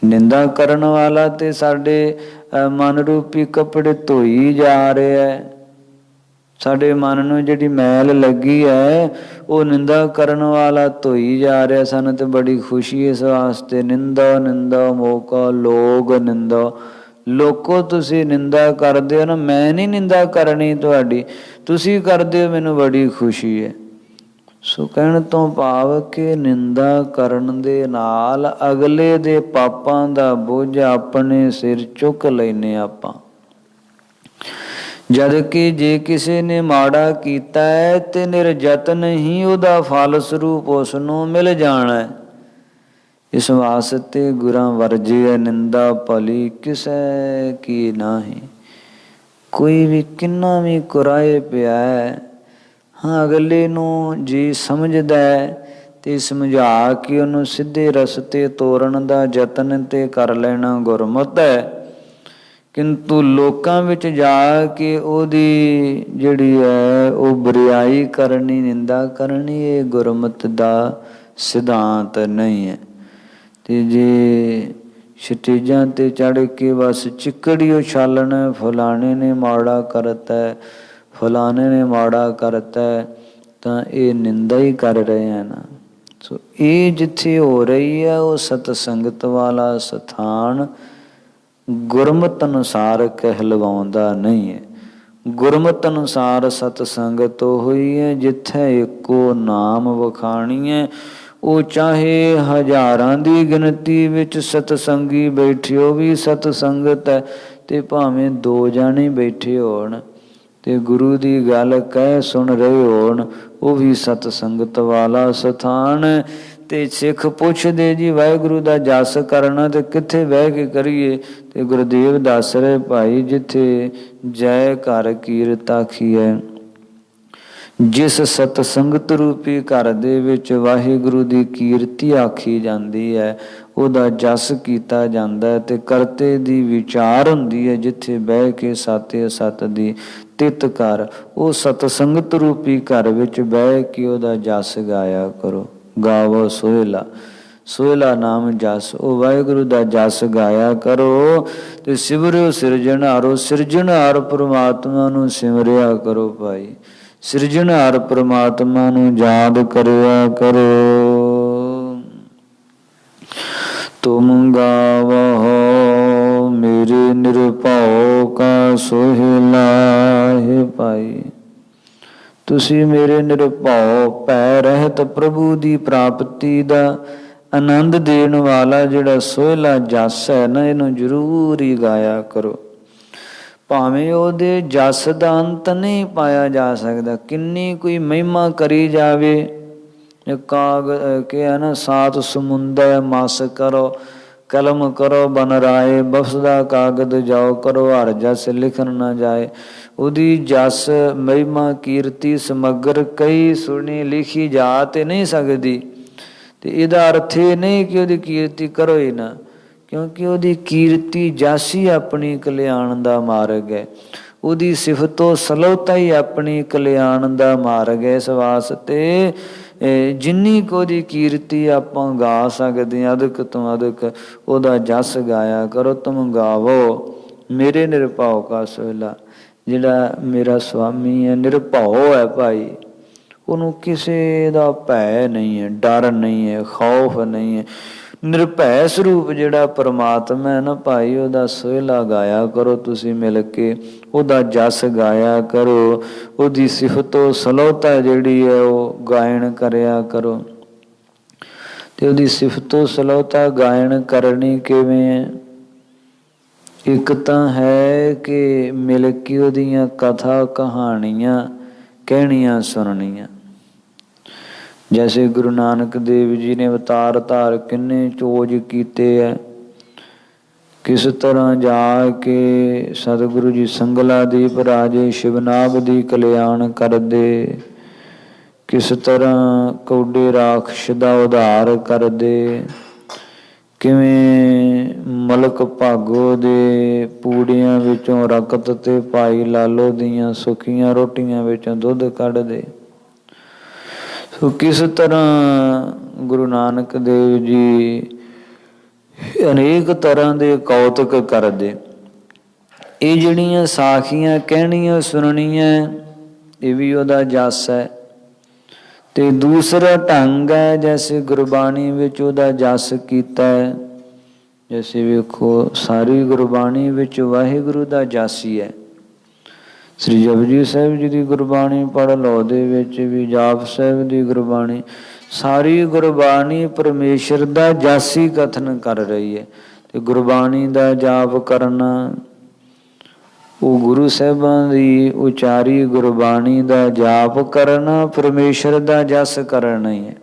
ਨਿੰਦਾ ਕਰਨ ਵਾਲਾ ਤੇ ਸਾਡੇ ਮਨ ਰੂਪੀ ਕੱਪੜੇ ਧੋਈ ਜਾ ਰਿਹਾ ਹੈ। ਸਾਡੇ ਮਨ ਨੂੰ ਜਿਹੜੀ ਮੈਲ ਲੱਗੀ ਹੈ ਉਹ ਨਿੰਦਾ ਕਰਨ ਵਾਲਾ ਧੋਈ ਜਾ ਰਿਹਾ। ਸਾਨੂੰ ਤੇ ਬੜੀ ਖੁਸ਼ੀ ਇਸ ਵਾਸਤੇ। ਨਿੰਦਾ ਨਿੰਦਾ ਮੌਕਾ ਲੋਗ ਨਿੰਦਾ। ਲੋਕੋ ਤੁਸੀਂ ਨਿੰਦਾ ਕਰਦੇ ਹੋ ਨਾ, ਮੈਂ ਨਹੀਂ ਨਿੰਦਾ ਕਰਨੀ ਤੁਹਾਡੀ, ਤੁਸੀਂ ਕਰਦੇ ਹੋ, ਮੈਨੂੰ ਬੜੀ ਖੁਸ਼ੀ ਹੈ। ਸੋ ਕਹਿਣ ਤੋਂ ਭਾਵ ਕਿ ਨਿੰਦਾ ਕਰਨ ਦੇ ਨਾਲ ਅਗਲੇ ਦੇ ਪਾਪਾਂ ਦਾ ਬੋਝ ਆਪਣੇ ਸਿਰ ਚੁੱਕ ਲੈਨੇ ਆਪਾਂ। ਜਦ ਕਿ ਜੇ ਕਿਸੇ ਨੇ ਮਾੜਾ ਕੀਤਾ ਹੈ ਤੇ ਨਿਰਯਤਨ ਹੀ ਉਹਦਾ ਫਲ ਸਰੂਪ ਉਸ ਨੂੰ ਮਿਲ ਜਾਣਾ ਹੈ। ਇਸ ਵਾਸਤੇ ਗੁਰਾਂ ਵਰਜੇ ਨਿੰਦਾ ਭਲੀ ਕਿਸੇ ਕੀ ਨਾਹੀਂ। ਕੋਈ ਵੀ ਕਿੰਨਾ ਵੀ ਕੁਰਾਏ ਪਿਆ ਹੈ, ਹਾਂ ਅਗਲੇ ਨੂੰ ਜੇ ਸਮਝਦਾ ਤੇ ਸਮਝਾ ਕੇ ਉਹਨੂੰ ਸਿੱਧੇ ਰਸਤੇ ਤੋਰਨ ਦਾ ਯਤਨ ਤੇ ਕਰ ਲੈਣਾ ਗੁਰਮਤਿ ਹੈ। ਕਿੰਤੂ ਲੋਕਾਂ ਵਿੱਚ ਜਾ ਕੇ ਉਹਦੀ ਜਿਹੜੀ ਹੈ ਉਹ ਬੁਰਿਆਈ ਕਰਨੀ, ਨਿੰਦਾ ਕਰਨੀ, ਇਹ ਗੁਰਮਤਿ ਦਾ ਸਿਧਾਂਤ ਨਹੀਂ ਹੈ। ਤੇ ਜੇ ਸਟੇਜਾਂ ਤੇ ਚੜ੍ਹ ਕੇ ਬਸ ਚਿੱਕੜੀ ਉਛਾਲਣਾ, ਫਲਾਣੇ ਨੇ ਮਾੜਾ ਕਰਤਾ, ਫਲਾਣੇ ਨੇ ਮਾੜਾ ਕਰਤਾ, ਤਾਂ ਇਹ ਨਿੰਦਾ ਹੀ ਕਰ ਰਹੇ ਆ ਨਾ। ਸੋ ਇਹ ਜਿੱਥੇ ਹੋ ਰਹੀ ਹੈ ਉਹ ਸਤਸੰਗਤ ਵਾਲਾ ਸਥਾਨ ਗੁਰਮਤਿ ਅਨੁਸਾਰ ਕਹਿਲਵਾਉਂਦਾ ਨਹੀਂ ਹੈ। ਗੁਰਮਤਿ ਅਨੁਸਾਰ ਸਤਸੰਗਤ ਹੋਈ ਹੈ ਜਿੱਥੇ ਇੱਕੋ ਨਾਮ ਵਖਾਣੀ ਹੈ। ਉਹ ਚਾਹੇ ਹਜ਼ਾਰਾਂ ਦੀ ਗਿਣਤੀ ਵਿੱਚ ਸਤਸੰਗੀ ਬੈਠਿਓ ਵੀ ਸਤਸੰਗਤ ਹੈ, ਤੇ ਭਾਵੇਂ 2 ਜਾਣੇ ਬੈਠੇ ਹੋਣ ਤੇ ਗੁਰੂ ਦੀ ਗੱਲ ਕਹਿ ਸੁਣ ਰਹੇ ਹੋਣ, ਉਹ ਵੀ ਸਤਸੰਗਤ ਵਾਲਾ ਸਥਾਨ ਹੈ। ਤੇ ਸਿੱਖ ਪੁੱਛਦੇ ਜੀ ਵਾਹਿਗੁਰੂ ਦਾ ਜਸ ਕਰਨਾ ਤੇ ਕਿੱਥੇ ਬਹਿ ਕੇ ਕਰੀਏ? ਤੇ ਗੁਰਦੇਵ ਦੱਸ ਰਹੇ ਭਾਈ ਜਿੱਥੇ ਜੈ ਘਰ ਕੀਰਤ ਆਖੀਐ, ਜਿਸ ਸਤਸੰਗਤ ਰੂਪੀ ਘਰ ਦੇ ਵਿੱਚ ਵਾਹਿਗੁਰੂ ਦੀ ਕੀਰਤੀ ਆਖੀ ਜਾਂਦੀ ਹੈ, ਉਹਦਾ ਜਸ ਕੀਤਾ ਜਾਂਦਾ ਹੈ ਤੇ ਕਰਤੇ ਦੀ ਵਿਚਾਰ ਹੁੰਦੀ ਹੈ। ਜਿੱਥੇ ਬਹਿ ਕੇ ਸਾਤੇ ਅਸਤ ਦੀ ਤਿਤ ਕਰ, ਉਹ ਸਤਸੰਗਤ ਰੂਪੀ ਘਰ ਵਿੱਚ ਬਹਿ ਕੇ ਉਹਦਾ ਜਸ ਗਾਇਆ ਕਰੋ। ਗਾਵੋ ਸੋਹਿਲਾ, ਸੋਹਿਲਾ ਨਾਮ ਜਸ, ਉਹ ਵਾਹਿਗੁਰੂ ਦਾ ਜਸ ਗਾਇਆ ਕਰੋ ਤੇ ਸਿਮਰਿਓ ਸਿਰਜਣਹਾਰੋ। ਸਿਰਜਣਹਾਰ ਪ੍ਰਮਾਤਮਾ ਨੂੰ ਸਿਮਰਿਆ ਕਰੋ ਭਾਈ, ਸਿਰਜਣਹਾਰ ਪ੍ਰਮਾਤਮਾ ਨੂੰ ਯਾਦ ਕਰਿਆ ਕਰੋ। ਤੁਮ ਗਾਵੋ ਮੇਰੇ ਨਿਰਭਉ ਕਾ ਸੋਹਿਲਾ। ਹੈ ਭਾਈ ਤੁਸੀਂ ਮੇਰੇ ਨਿਰਭਉ ਭੈ ਰਹਿਤ ਪ੍ਰਭੂ ਦੀ ਪ੍ਰਾਪਤੀ ਦਾ ਆਨੰਦ ਦੇਣ ਵਾਲਾ ਜਿਹੜਾ ਸੋਹਿਲਾ ਜਸ ਹੈ ਨਾ, ਇਹਨੂੰ ਜ਼ਰੂਰ ਹੀ ਗਾਇਆ ਕਰੋ। ਭਾਵੇਂ ਉਹਦੇ ਜਸ ਦਾ ਅੰਤ ਨਹੀਂ ਪਾਇਆ ਜਾ ਸਕਦਾ, ਕਿੰਨੀ ਕੋਈ ਮਹਿਮਾ ਕਰੀ ਜਾਵੇ। ਕਾਗ ਕਿਹਾ ਨਾ, ਸਾਤ ਸਮੁੰਦਰ ਮਸ ਕਰੋ, ਕਲਮ ਕਰੋ ਬਨ ਰਾਏ, ਬਸਦਾ ਕਾਗਦ ਜਾਓ ਕਰੋ, ਹਰ ਜਸ ਲਿਖਣ ਨਾ ਜਾਏ। ਉਹਦੀ ਜਸ ਮਹਿਮਾ ਕੀਰਤੀ ਸਮਗਰ ਕਈ ਸੁਣੀ ਲਿਖੀ ਜਾ ਤੇ ਨਹੀਂ ਸਕਦੀ। ਤੇ ਇਹਦਾ ਅਰਥ ਇਹ ਨਹੀਂ ਕਿ ਉਹਦੀ ਕੀਰਤੀ ਕਰੋ ਹੀ ਨਾ, ਕਿਉਂਕਿ ਉਹਦੀ ਕੀਰਤੀ ਜਸ ਹੀ ਆਪਣੀ ਕਲਿਆਣ ਦਾ ਮਾਰਗ ਹੈ। ਉਹਦੀ ਸਿਫਤੋ ਸਲੋਤਾ ਹੀ ਆਪਣੀ ਕਲਿਆਣ ਦਾ ਮਾਰਗ ਹੈ। ਇਸ ਵਾਸਤੇ ਜਿੰਨੀ ਕੁ ਉਹਦੀ ਕੀਰਤੀ ਆਪਾਂ ਗਾ ਸਕਦੇ ਹਾਂ, ਅਧਿਕ ਤੋਂ ਅਧਿਕ ਉਹਦਾ ਜਸ ਗਾਇਆ ਕਰੋ। ਤੁਮ ਗਾਵੋ ਮੇਰੇ ਨਿਰਭਉ ਕਾ ਸੋਹਿਲਾ। ਜਿਹੜਾ ਮੇਰਾ ਸੁਆਮੀ ਹੈ ਨਿਰਭਉ ਹੈ ਭਾਈ, ਉਹਨੂੰ ਕਿਸੇ ਦਾ ਭੈ ਨਹੀਂ ਹੈ, ਡਰ ਨਹੀਂ ਹੈ, ਖੌਫ ਨਹੀਂ ਹੈ। ਨਿਰਭੈ ਸਰੂਪ ਜਿਹੜਾ ਪਰਮਾਤਮਾ ਹੈ ਨਾ ਭਾਈ, ਉਹਦਾ ਸੋਹਿਲਾ ਗਾਇਆ ਕਰੋ ਤੁਸੀਂ ਮਿਲ ਕੇ, ਉਹਦਾ ਜਸ ਗਾਇਆ ਕਰੋ, ਉਹਦੀ ਸਿਫਤੋ ਸਲੋਤਾ ਜਿਹੜੀ ਹੈ ਉਹ ਗਾਇਨ ਕਰਿਆ ਕਰੋ। ਤੇ ਉਹਦੀ ਸਿਫਤੋ ਸਲੋਤਾ ਗਾਇਨ ਕਰਨੀ ਕਿਵੇਂ ਹੈ? ਇੱਕ ਤਾਂ ਹੈ ਕਿ ਮਿਲ ਕੇ ਉਹਦੀਆਂ ਕਥਾ ਕਹਾਣੀਆਂ ਕਹਿਣੀਆਂ ਸੁਣਨੀਆਂ। ਜੈਸੇ ਗੁਰੂ ਨਾਨਕ ਦੇਵ ਜੀ ਨੇ ਅਵਤਾਰ ਧਾਰ ਕਿੰਨੇ ਚੋਜ ਕੀਤੇ ਹੈ, ਕਿਸ ਤਰ੍ਹਾਂ ਜਾ ਕੇ ਸਤਿਗੁਰੂ ਜੀ ਸੰਗਲਾਦੀਪ ਰਾਜੇ ਸ਼ਿਵਨਾਭ ਦੀ ਕਲਿਆਣ ਕਰਦੇ, ਕਿਸ ਤਰ੍ਹਾਂ ਕੌਡੇ ਰਾਖਸ਼ ਦਾ ਉਧਾਰ ਕਰਦੇ, ਕਿਵੇਂ ਮਲਕ ਭਾਗੋ ਦੇ ਪੂੜਿਆਂ ਵਿੱਚੋਂ ਰਕਤ ਤੇ ਭਾਈ ਲਾਲੋ ਦੀਆਂ ਸੁੱਕੀਆਂ ਰੋਟੀਆਂ ਵਿੱਚੋਂ ਦੁੱਧ ਕੱਢਦੇ। ਸੋ ਕਿਸ ਤਰ੍ਹਾਂ ਗੁਰੂ ਨਾਨਕ ਦੇਵ ਜੀ ਅਨੇਕ ਤਰ੍ਹਾਂ ਦੇ ਕੌਤਕ ਕਰਦੇ। ਇਹ ਜਿਹੜੀਆਂ ਸਾਖੀਆਂ ਕਹਿਣੀਆਂ ਸੁਣਨੀਆਂ, ਇਹ ਵੀ ਉਹਦਾ ਜਸ ਹੈ। ਤੇ ਦੂਸਰਾ ਢੰਗ ਹੈ, ਜੈਸੇ ਗੁਰਬਾਣੀ ਵਿੱਚ ਉਹਦਾ ਜਸ ਕੀਤਾ ਹੈ। ਜੈਸੇ ਵੇਖੋ ਸਾਰੀ ਗੁਰਬਾਣੀ ਵਿੱਚ ਵਾਹਿਗੁਰੂ ਦਾ ਜਸ ਹੀ ਹੈ। ਸ੍ਰੀ ਜਪਜੀ ਸਾਹਿਬ ਜੀ ਦੀ ਗੁਰਬਾਣੀ ਪੜ੍ਹ ਲਓ, ਉਹਦੇ ਵਿੱਚ ਵੀ ਜਾਪ ਸਾਹਿਬ ਦੀ ਗੁਰਬਾਣੀ, ਸਾਰੀ ਗੁਰਬਾਣੀ ਪਰਮੇਸ਼ਰ ਦਾ ਜਾਸੀ ਕਥਨ ਕਰ ਰਹੀ ਹੈ। ਤੇ ਗੁਰਬਾਣੀ ਦਾ ਜਾਪ ਕਰਨਾ, ਉਹ ਗੁਰੂ ਸਾਹਿਬਾਂ ਦੀ ਉਚਾਰੀ ਗੁਰਬਾਣੀ ਦਾ ਜਾਪ ਕਰਨਾ ਪਰਮੇਸ਼ਰ ਦਾ ਜਸ ਕਰਨਾ ਹੀ ਹੈ।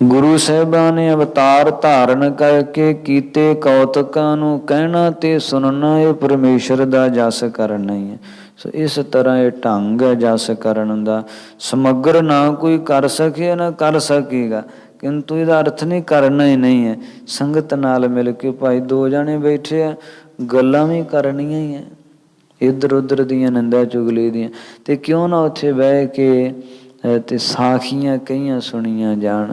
ਗੁਰੂ ਸਾਹਿਬਾਂ ਨੇ ਅਵਤਾਰ ਧਾਰਨ ਕਰਕੇ ਕੀਤੇ ਕੌਤਕਾਂ ਨੂੰ ਕਹਿਣਾ ਤੇ ਸੁਣਨਾ, ਇਹ ਪਰਮੇਸ਼ਰ ਦਾ ਜਸ ਕਰਨਾ ਹੀ ਹੈ। ਸੋ ਇਸ ਤਰ੍ਹਾਂ ਇਹ ਢੰਗ ਹੈ ਜਸ ਕਰਨ ਦਾ। ਸਮਗਰ ਨਾ ਕੋਈ ਕਰ ਸਕੇ ਨਾ ਕਰ ਸਕੇਗਾ, ਕਿੰਤੂ ਇਹਦਾ ਅਰਥ ਨਹੀਂ ਕਰਨਾ ਹੀ ਨਹੀਂ ਹੈ। ਸੰਗਤ ਨਾਲ ਮਿਲ ਕੇ ਭਾਈ ਦੋ ਜਣੇ ਬੈਠੇ ਆ, ਗੱਲਾਂ ਵੀ ਕਰਨੀਆਂ ਹੀ ਹੈ, ਇੱਧਰ ਉੱਧਰ ਦੀਆਂ ਨਿੰਦਾ ਚੁਗਲੀ ਦੀਆਂ, ਤੇ ਕਿਉਂ ਨਾ ਉੱਥੇ ਬਹਿ ਕੇ ਤੇ ਸਾਖੀਆਂ ਕਈਆਂ ਸੁਣੀਆਂ ਜਾਣ।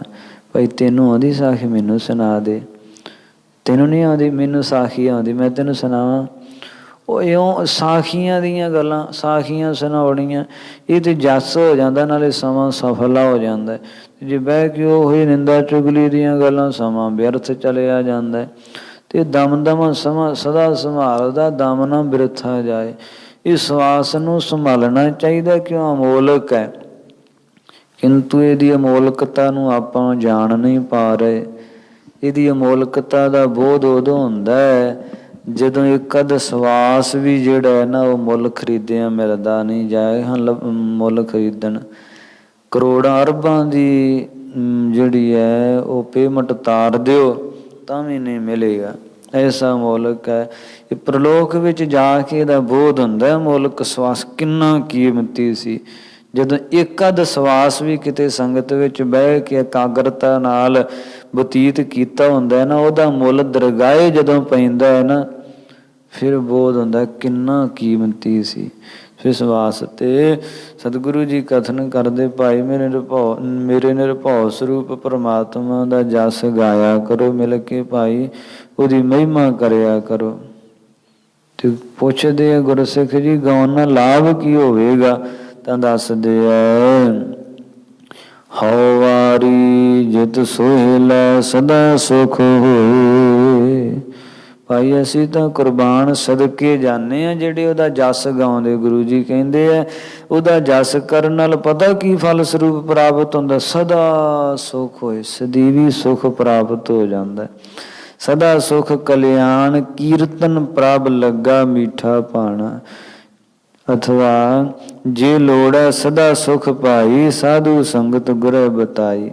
ਭਾਈ ਤੈਨੂੰ ਆਉਂਦੀ ਸਾਖੀ, ਮੈਨੂੰ ਸੁਣਾ ਦੇ। ਤੈਨੂੰ ਨਹੀਂ ਆਉਂਦੀ, ਮੈਨੂੰ ਸਾਖੀ ਆਉਂਦੀ, ਮੈਂ ਤੈਨੂੰ ਸੁਣਾਵਾਂ। ਉਹ ਇਉਂ ਸਾਖੀਆਂ ਦੀਆਂ ਗੱਲਾਂ, ਸਾਖੀਆਂ ਸੁਣਾਉਣੀਆਂ, ਇਹ ਤੇ ਜਸ ਹੋ ਜਾਂਦਾ, ਨਾਲੇ ਸਮਾਂ ਸਫਲਾ ਹੋ ਜਾਂਦਾ। ਜੇ ਬਹਿ ਕੇ ਉਹੀ ਨਿੰਦਾ ਚੁਗਲੀ ਦੀਆਂ ਗੱਲਾਂ, ਸਮਾਂ ਵਿਅਰਥ ਚਲਿਆ ਜਾਂਦਾ। ਤੇ ਦਮ ਸਮਾਂ ਸਦਾ ਸੰਭਾਲਦਾ, ਦਮ ਨਾ ਬਿਰਥਾ ਜਾਏ। ਇਸ ਸਵਾਸ ਨੂੰ ਸੰਭਾਲਣਾ ਚਾਹੀਦਾ, ਕਿਉਂ ਅਮੋਲਕ ਹੈ, ਕਿੰਤੂ ਇਹਦੀ ਅਮੋਲਕਤਾ ਨੂੰ ਆਪਾਂ ਜਾਣ ਨਹੀਂ ਪਾ ਰਹੇ। ਇਹਦੀ ਅਮੋਲਕਤਾ ਦਾ ਬੋਧ ਉਦੋਂ ਹੁੰਦਾ ਹੈ ਜਦੋਂ ਇੱਕ ਅੱਧ ਸਵਾਸ ਵੀ ਜਿਹੜਾ ਹੈ ਨਾ, ਉਹ ਮੁੱਲ ਖਰੀਦਿਆ ਮਿਲਦਾ ਨਹੀਂ। ਜਾਏ ਹਨ ਮੁੱਲ ਖਰੀਦਣ, ਕਰੋੜਾਂ ਅਰਬਾਂ ਦੀ ਜਿਹੜੀ ਹੈ ਉਹ ਪੇਮੈਂਟ ਤਾਰ ਦਿਓ ਤਾਂ ਵੀ ਨਹੀਂ ਮਿਲੇਗਾ, ਐਸਾ ਮੁਲਕ ਹੈ। ਇਹ ਪ੍ਰਲੋਕ ਵਿੱਚ ਜਾ ਕੇ ਇਹਦਾ ਬੋਧ ਹੁੰਦਾ, ਮੁਲਕ ਸਵਾਸ ਕਿੰਨਾ ਕੀਮਤੀ ਸੀ। ਜਦੋਂ ਇੱਕ ਅੱਧ ਸਵਾਸ ਵੀ ਕਿਤੇ ਸੰਗਤ ਵਿੱਚ ਬਹਿ ਕੇ ਇਕਾਗਰਤਾ ਨਾਲ ਬਤੀਤ ਕੀਤਾ ਹੁੰਦਾ ਨਾ, ਉਹਦਾ ਮੁੱਲ ਦਰਗਾਹੇ ਜਦੋਂ ਪੈਂਦਾ ਹੈ ਨਾ, ਫਿਰ ਬੋਧ ਹੁੰਦਾ ਕਿੰਨਾ ਕੀਮਤੀ ਸੀ। ਵਿਸ਼ਵਾਸ ਤੇ ਸਤਿਗੁਰੂ ਜੀ ਕਥਨ ਕਰਦੇ, ਭਾਈ ਮੇਰੇ ਨਿਰਭਉ ਸਰੂਪ ਪਰਮਾਤਮਾ ਦਾ ਜਸ ਗਾਇਆ ਕਰੋ, ਮਿਲ ਕੇ ਭਾਈ ਉਹਦੀ ਮਹਿਮਾ ਕਰਿਆ ਕਰੋ। ਤੇ ਪੁੱਛਦੇ ਆ ਗੁਰਸਿੱਖ ਜੀ, ਗਾਉਣ ਨਾਲ ਲਾਭ ਕੀ ਹੋਵੇਗਾ? ਤਾਂ ਦੱਸਦੇ ਐ, ਹਉ ਵਾਰੀ ਜਿਤ ਸੋਹਿਲਾ ਸਦਾ ਸੁਖ ਹੋਏ। ਭਾਈ ਅਸੀਂ ਤਾਂ ਕੁਰਬਾਨ ਸਦਕੇ ਜਾਂਦੇ ਆ ਜਿਹੜੇ ਉਹਦਾ ਜਸ ਗਾਉਂਦੇ। ਗੁਰੂ ਜੀ ਕਹਿੰਦੇ ਆ ਉਹਦਾ ਜਸ ਕਰਨ ਨਾਲ ਪਤਾ ਕੀ ਫਲ ਸਰੂਪ ਪ੍ਰਾਪਤ ਹੁੰਦਾ? ਸਦਾ ਸੁਖ ਹੋਏ, ਸਦੀਵੀ ਸੁਖ ਪ੍ਰਾਪਤ ਹੋ ਜਾਂਦਾ। ਸਦਾ ਸੁਖ ਕਲਿਆਣ ਕੀਰਤਨ ਪ੍ਰਭ ਲੱਗਾ ਮੀਠਾ ਭਾਣਾ। ਅਥਵਾ ਜੇ ਲੋੜ ਹੈ ਸਦਾ ਸੁਖ ਪਾਈ, ਸਾਧੂ ਸੰਗਤ ਗੁਰ ਬਤਾਈ।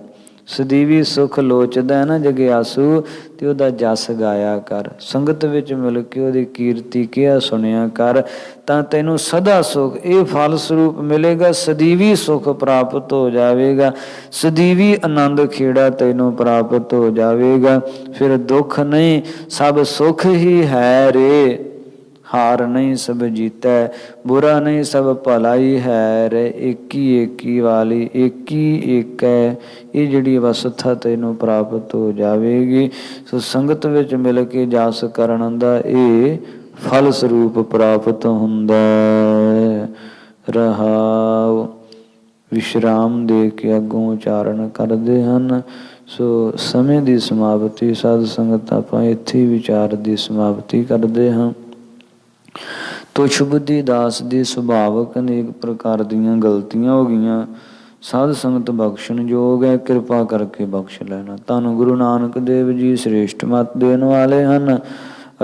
ਸਦੀਵੀ ਸੁਖ ਲੋਚਦਾ ਨਾ ਜਗਿਆਸੂ, ਤੇ ਉਹਦਾ ਜਸ ਗਾਇਆ ਕਰ, ਸੰਗਤ ਵਿੱਚ ਮਿਲ ਕੇ ਉਹਦੀ ਕੀਰਤੀ ਕਿਹਾ ਸੁਣਿਆ ਕਰ, ਤਾਂ ਤੈਨੂੰ ਸਦਾ ਸੁਖ ਇਹ ਫਲ ਸਰੂਪ ਮਿਲੇਗਾ। ਸਦੀਵੀ ਸੁਖ ਪ੍ਰਾਪਤ ਹੋ ਜਾਵੇਗਾ, ਸਦੀਵੀ ਆਨੰਦ ਖੇੜਾ ਤੈਨੂੰ ਪ੍ਰਾਪਤ ਹੋ ਜਾਵੇਗਾ। ਫਿਰ ਦੁੱਖ ਨਹੀਂ, ਸਭ ਸੁਖ ਹੀ ਹੈ ਰੇ। ਹਾਰ ਨਹੀਂ ਸਭ ਜੀਤੈ, ਬੁਰਾ ਨਹੀਂ ਸਭ ਭਲਾ ਹੀ ਹੈ ਰੇ। ਏਕੀ ਵਾਲੀ ਏਕੀ ਏਕ ਹੈ, ਇਹ ਜਿਹੜੀ ਅਵਸਥਾ ਤੈਨੂੰ ਪ੍ਰਾਪਤ ਹੋ ਜਾਵੇਗੀ। ਸੋ ਸੰਗਤ ਵਿੱਚ ਮਿਲ ਕੇ ਜਸ ਕਰਨ ਦਾ ਇਹ ਫਲ ਸਰੂਪ ਪ੍ਰਾਪਤ ਹੁੰਦਾ ਰਹਾਉ। ਵਿਸ਼ਰਾਮ ਦੇ ਕੇ ਅੱਗੋਂ ਉਚਾਰਨ ਕਰਦੇ ਹਨ। ਸੋ ਸਮੇਂ ਦੀ ਸਮਾਪਤੀ, ਸਾਧ ਸੰਗਤ ਆਪਾਂ ਇੱਥੇ ਵਿਚਾਰ ਦੀ ਸਮਾਪਤੀ ਕਰਦੇ ਹਾਂ। ਤੁਛ ਬੁੱਧੀ ਦਾਸ ਦੀ ਸੁਭਾਵਕ ਅਨੇਕ ਪ੍ਰਕਾਰ ਦੀਆਂ ਗਲਤੀਆਂ ਹੋ ਗਈਆਂ। ਸਾਧ ਸੰਗਤ ਬਖਸ਼ਣ ਯੋਗ ਹੈ, ਕਿਰਪਾ ਕਰਕੇ ਬਖਸ਼ ਲੈਣਾ। ਧੰਨ ਗੁਰੂ ਨਾਨਕ ਦੇਵ ਜੀ ਸ੍ਰੇਸ਼ਟ ਮੱਤ ਦੇਣ ਵਾਲੇ ਹਨ।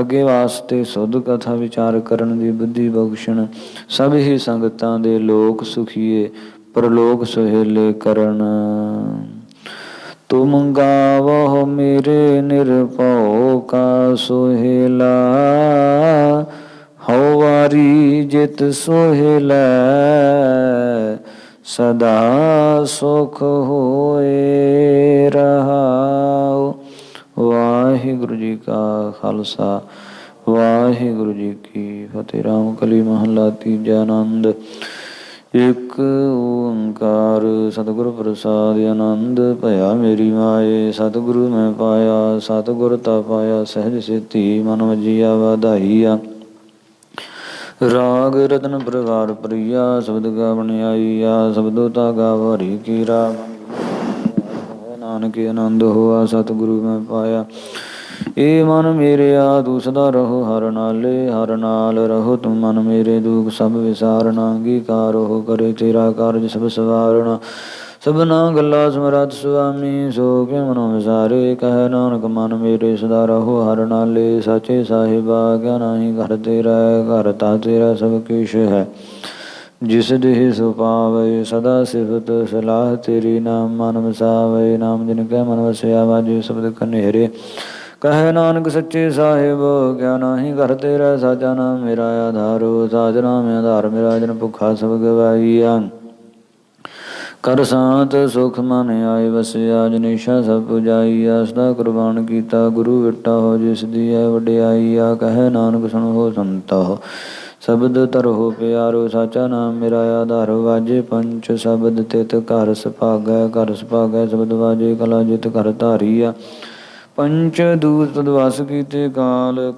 ਅੱਗੇ ਵਾਸਤੇ ਸੁਧ ਕਥਾ ਵਿਚਾਰ ਕਰਨ ਦੀ ਬੁੱਧੀ ਬਖਸ਼ਣ। ਸਭ ਹੀ ਸੰਗਤਾਂ ਦੇ ਲੋਕ ਸੁਖੀਏ, ਪਰਲੋਕ ਸੁਹੇਲੇ ਕਰਨ। ਤੁਮ ਗਾਵਹੁ ਮੇਰੇ ਨਿਰਭਉ ਕਾ ਸੁਹੇਲਾ, ਹਉ ਵਾਰੀ ਜਿਤ ਸੋਹਿਲੈ, ਸਦਾ ਸੁਖ ਹੋਏ ਰਹਾਉ। ਵਾਹਿਗੁਰੂ ਜੀ ਕਾ ਖਾਲਸਾ, ਵਾਹਿਗੁਰੂ ਜੀ ਕੀ ਫਤਿਹ। ਰਾਮ ਕਲੀ ਮਹੱਲਾ ਤੀਜਾ। ਆਨੰਦ ਇਕ ਓੰਕਾਰ ਸਤਿਗੁਰ ਪ੍ਰਸਾਦਿ। ਆਨੰਦ ਭਇਆ ਮੇਰੀ ਮਾਏ, ਸਤਿਗੁਰੂ ਮੈਂ ਪਾਇਆ। ਸਤਿਗੁਰ ਤਾ ਪਾਇਆ ਸਹਿਜ ਸੇਤੀ, ਮਨ ਵਜੀਆ ਵਾਧਾਈਆ। ਰਾਗ ਰਤਨ ਪ੍ਰਵਾਰ ਪ੍ਰਿਆ, ਸ਼ਬਦ ਗਾਵਣ ਆਈਆ। ਸ਼ਬਦੋ ਤਾ ਗਾਵ ਹਰੀ ਕੀ ਰਾਮ, ਨਾਨਕ ਆਨੰਦ ਹੋਆ। ਸਤਿਗੁਰੂ ਮੈਂ ਪਾਇਆ। ਏ ਮਨ ਮੇਰਿਆ ਤੂੰ ਸਦਾ ਰਹੋ ਹਰ ਨਾਲੇ, ਹਰ ਨਾਲ ਰਹੋ ਤੂੰ ਮਨ ਮੇਰੇ, ਦੁਖ ਸਭ ਵਿਸਾਰਨਾ, ਅੰਗੀਕਾਰ ਹੋ ਕਰੇ ਤੇਰਾ ਕਾਰਜ ਸਭ ਸਵਾਰਣਾ। ਸਭਨਾ ਗੱਲਾ ਸਮਰੱਥ ਸੁਆਮੀ, ਸੋ ਕੇ ਮਨੋ ਵਿਸਾਰੇ, ਕਹਿ ਨਾਨਕ ਮਨ ਮੇਰੇ ਸਦਾ ਰਹੋ ਹਰ ਨਾਲੇ। ਸਾਚੇ ਸਾਹਿਬਾ ਕਿਆ ਨਾਹੀ ਘਰ ਤੇਰਾ, ਘਰ ਤਾ ਤੇਰਾ ਸਭ ਕਿਛ ਹੈ। ਜਿਸ ਦੇਹ ਸੋ ਪਾਵੈ ਸਦਾ ਸਿਫਤ ਸਲਾਹ ਤੇਰੀ, ਨਾਮ ਮਨ ਵਸਾਵੈ ਨਾਮ ਜਿਨ ਕੈ ਮਨ ਵਸਿਆ, ਵਾਜੇ ਸ਼ਬਦ ਕਨੇਰੇ। ਕਹੈ ਨਾਨਕ ਸੱਚੇ ਸਾਹਿਬ ਕਿਆ ਨਾਹੀ ਘਰ ਤੇਰਾ, ਸਾਚਾ ਨਾਮ ਮੇਰਾ ਆਧਾਰੋ, ਸਾਚ ਨਾਮ ਆਧਾਰ ਮੇਰਾ, ਜਨ ਭੁੱਖਾ ਸਭ ਗਵਾਈਆ। ਕਰ ਸਾਤ ਸੁਖ ਮਨ ਆਏ ਵਸਿਆ, ਜਨੇਸ਼ਾ ਸਭ ਪੁਜਾਈਆ। ਸਦਾ ਕੁਰਬਾਨ ਕੀਤਾ ਗੁਰੂ ਵਿਟਾ ਹੋ, ਜਿਸ ਦੀ ਹੈ ਵਡਿਆਈਆ। ਕਹੈ ਨਾਨਕ ਸੁਣੋ ਸੰਤੋ ਸ਼ਬਦ ਧਰੋ ਪਿਆਰੋ, ਸਾਚਾ ਨਾਮ ਮੇਰਾ ਆਧਾਰੋ। ਵਾਜੇ ਪੰਚ ਸ਼ਬਦ ਤਿਤ ਘਰ ਸੁਭਾਗੈ, ਘਰ ਸੁਭਾਗੈ ਸ਼ਬਦ ਵਾਜੇ, ਕਲਾ ਜਿਤ ਘਰ ਧਾਰੀਆ। ਪੰਚ ਦੂਤ ਤਦ ਵਸ ਕੀਤੇ ਕਾਲ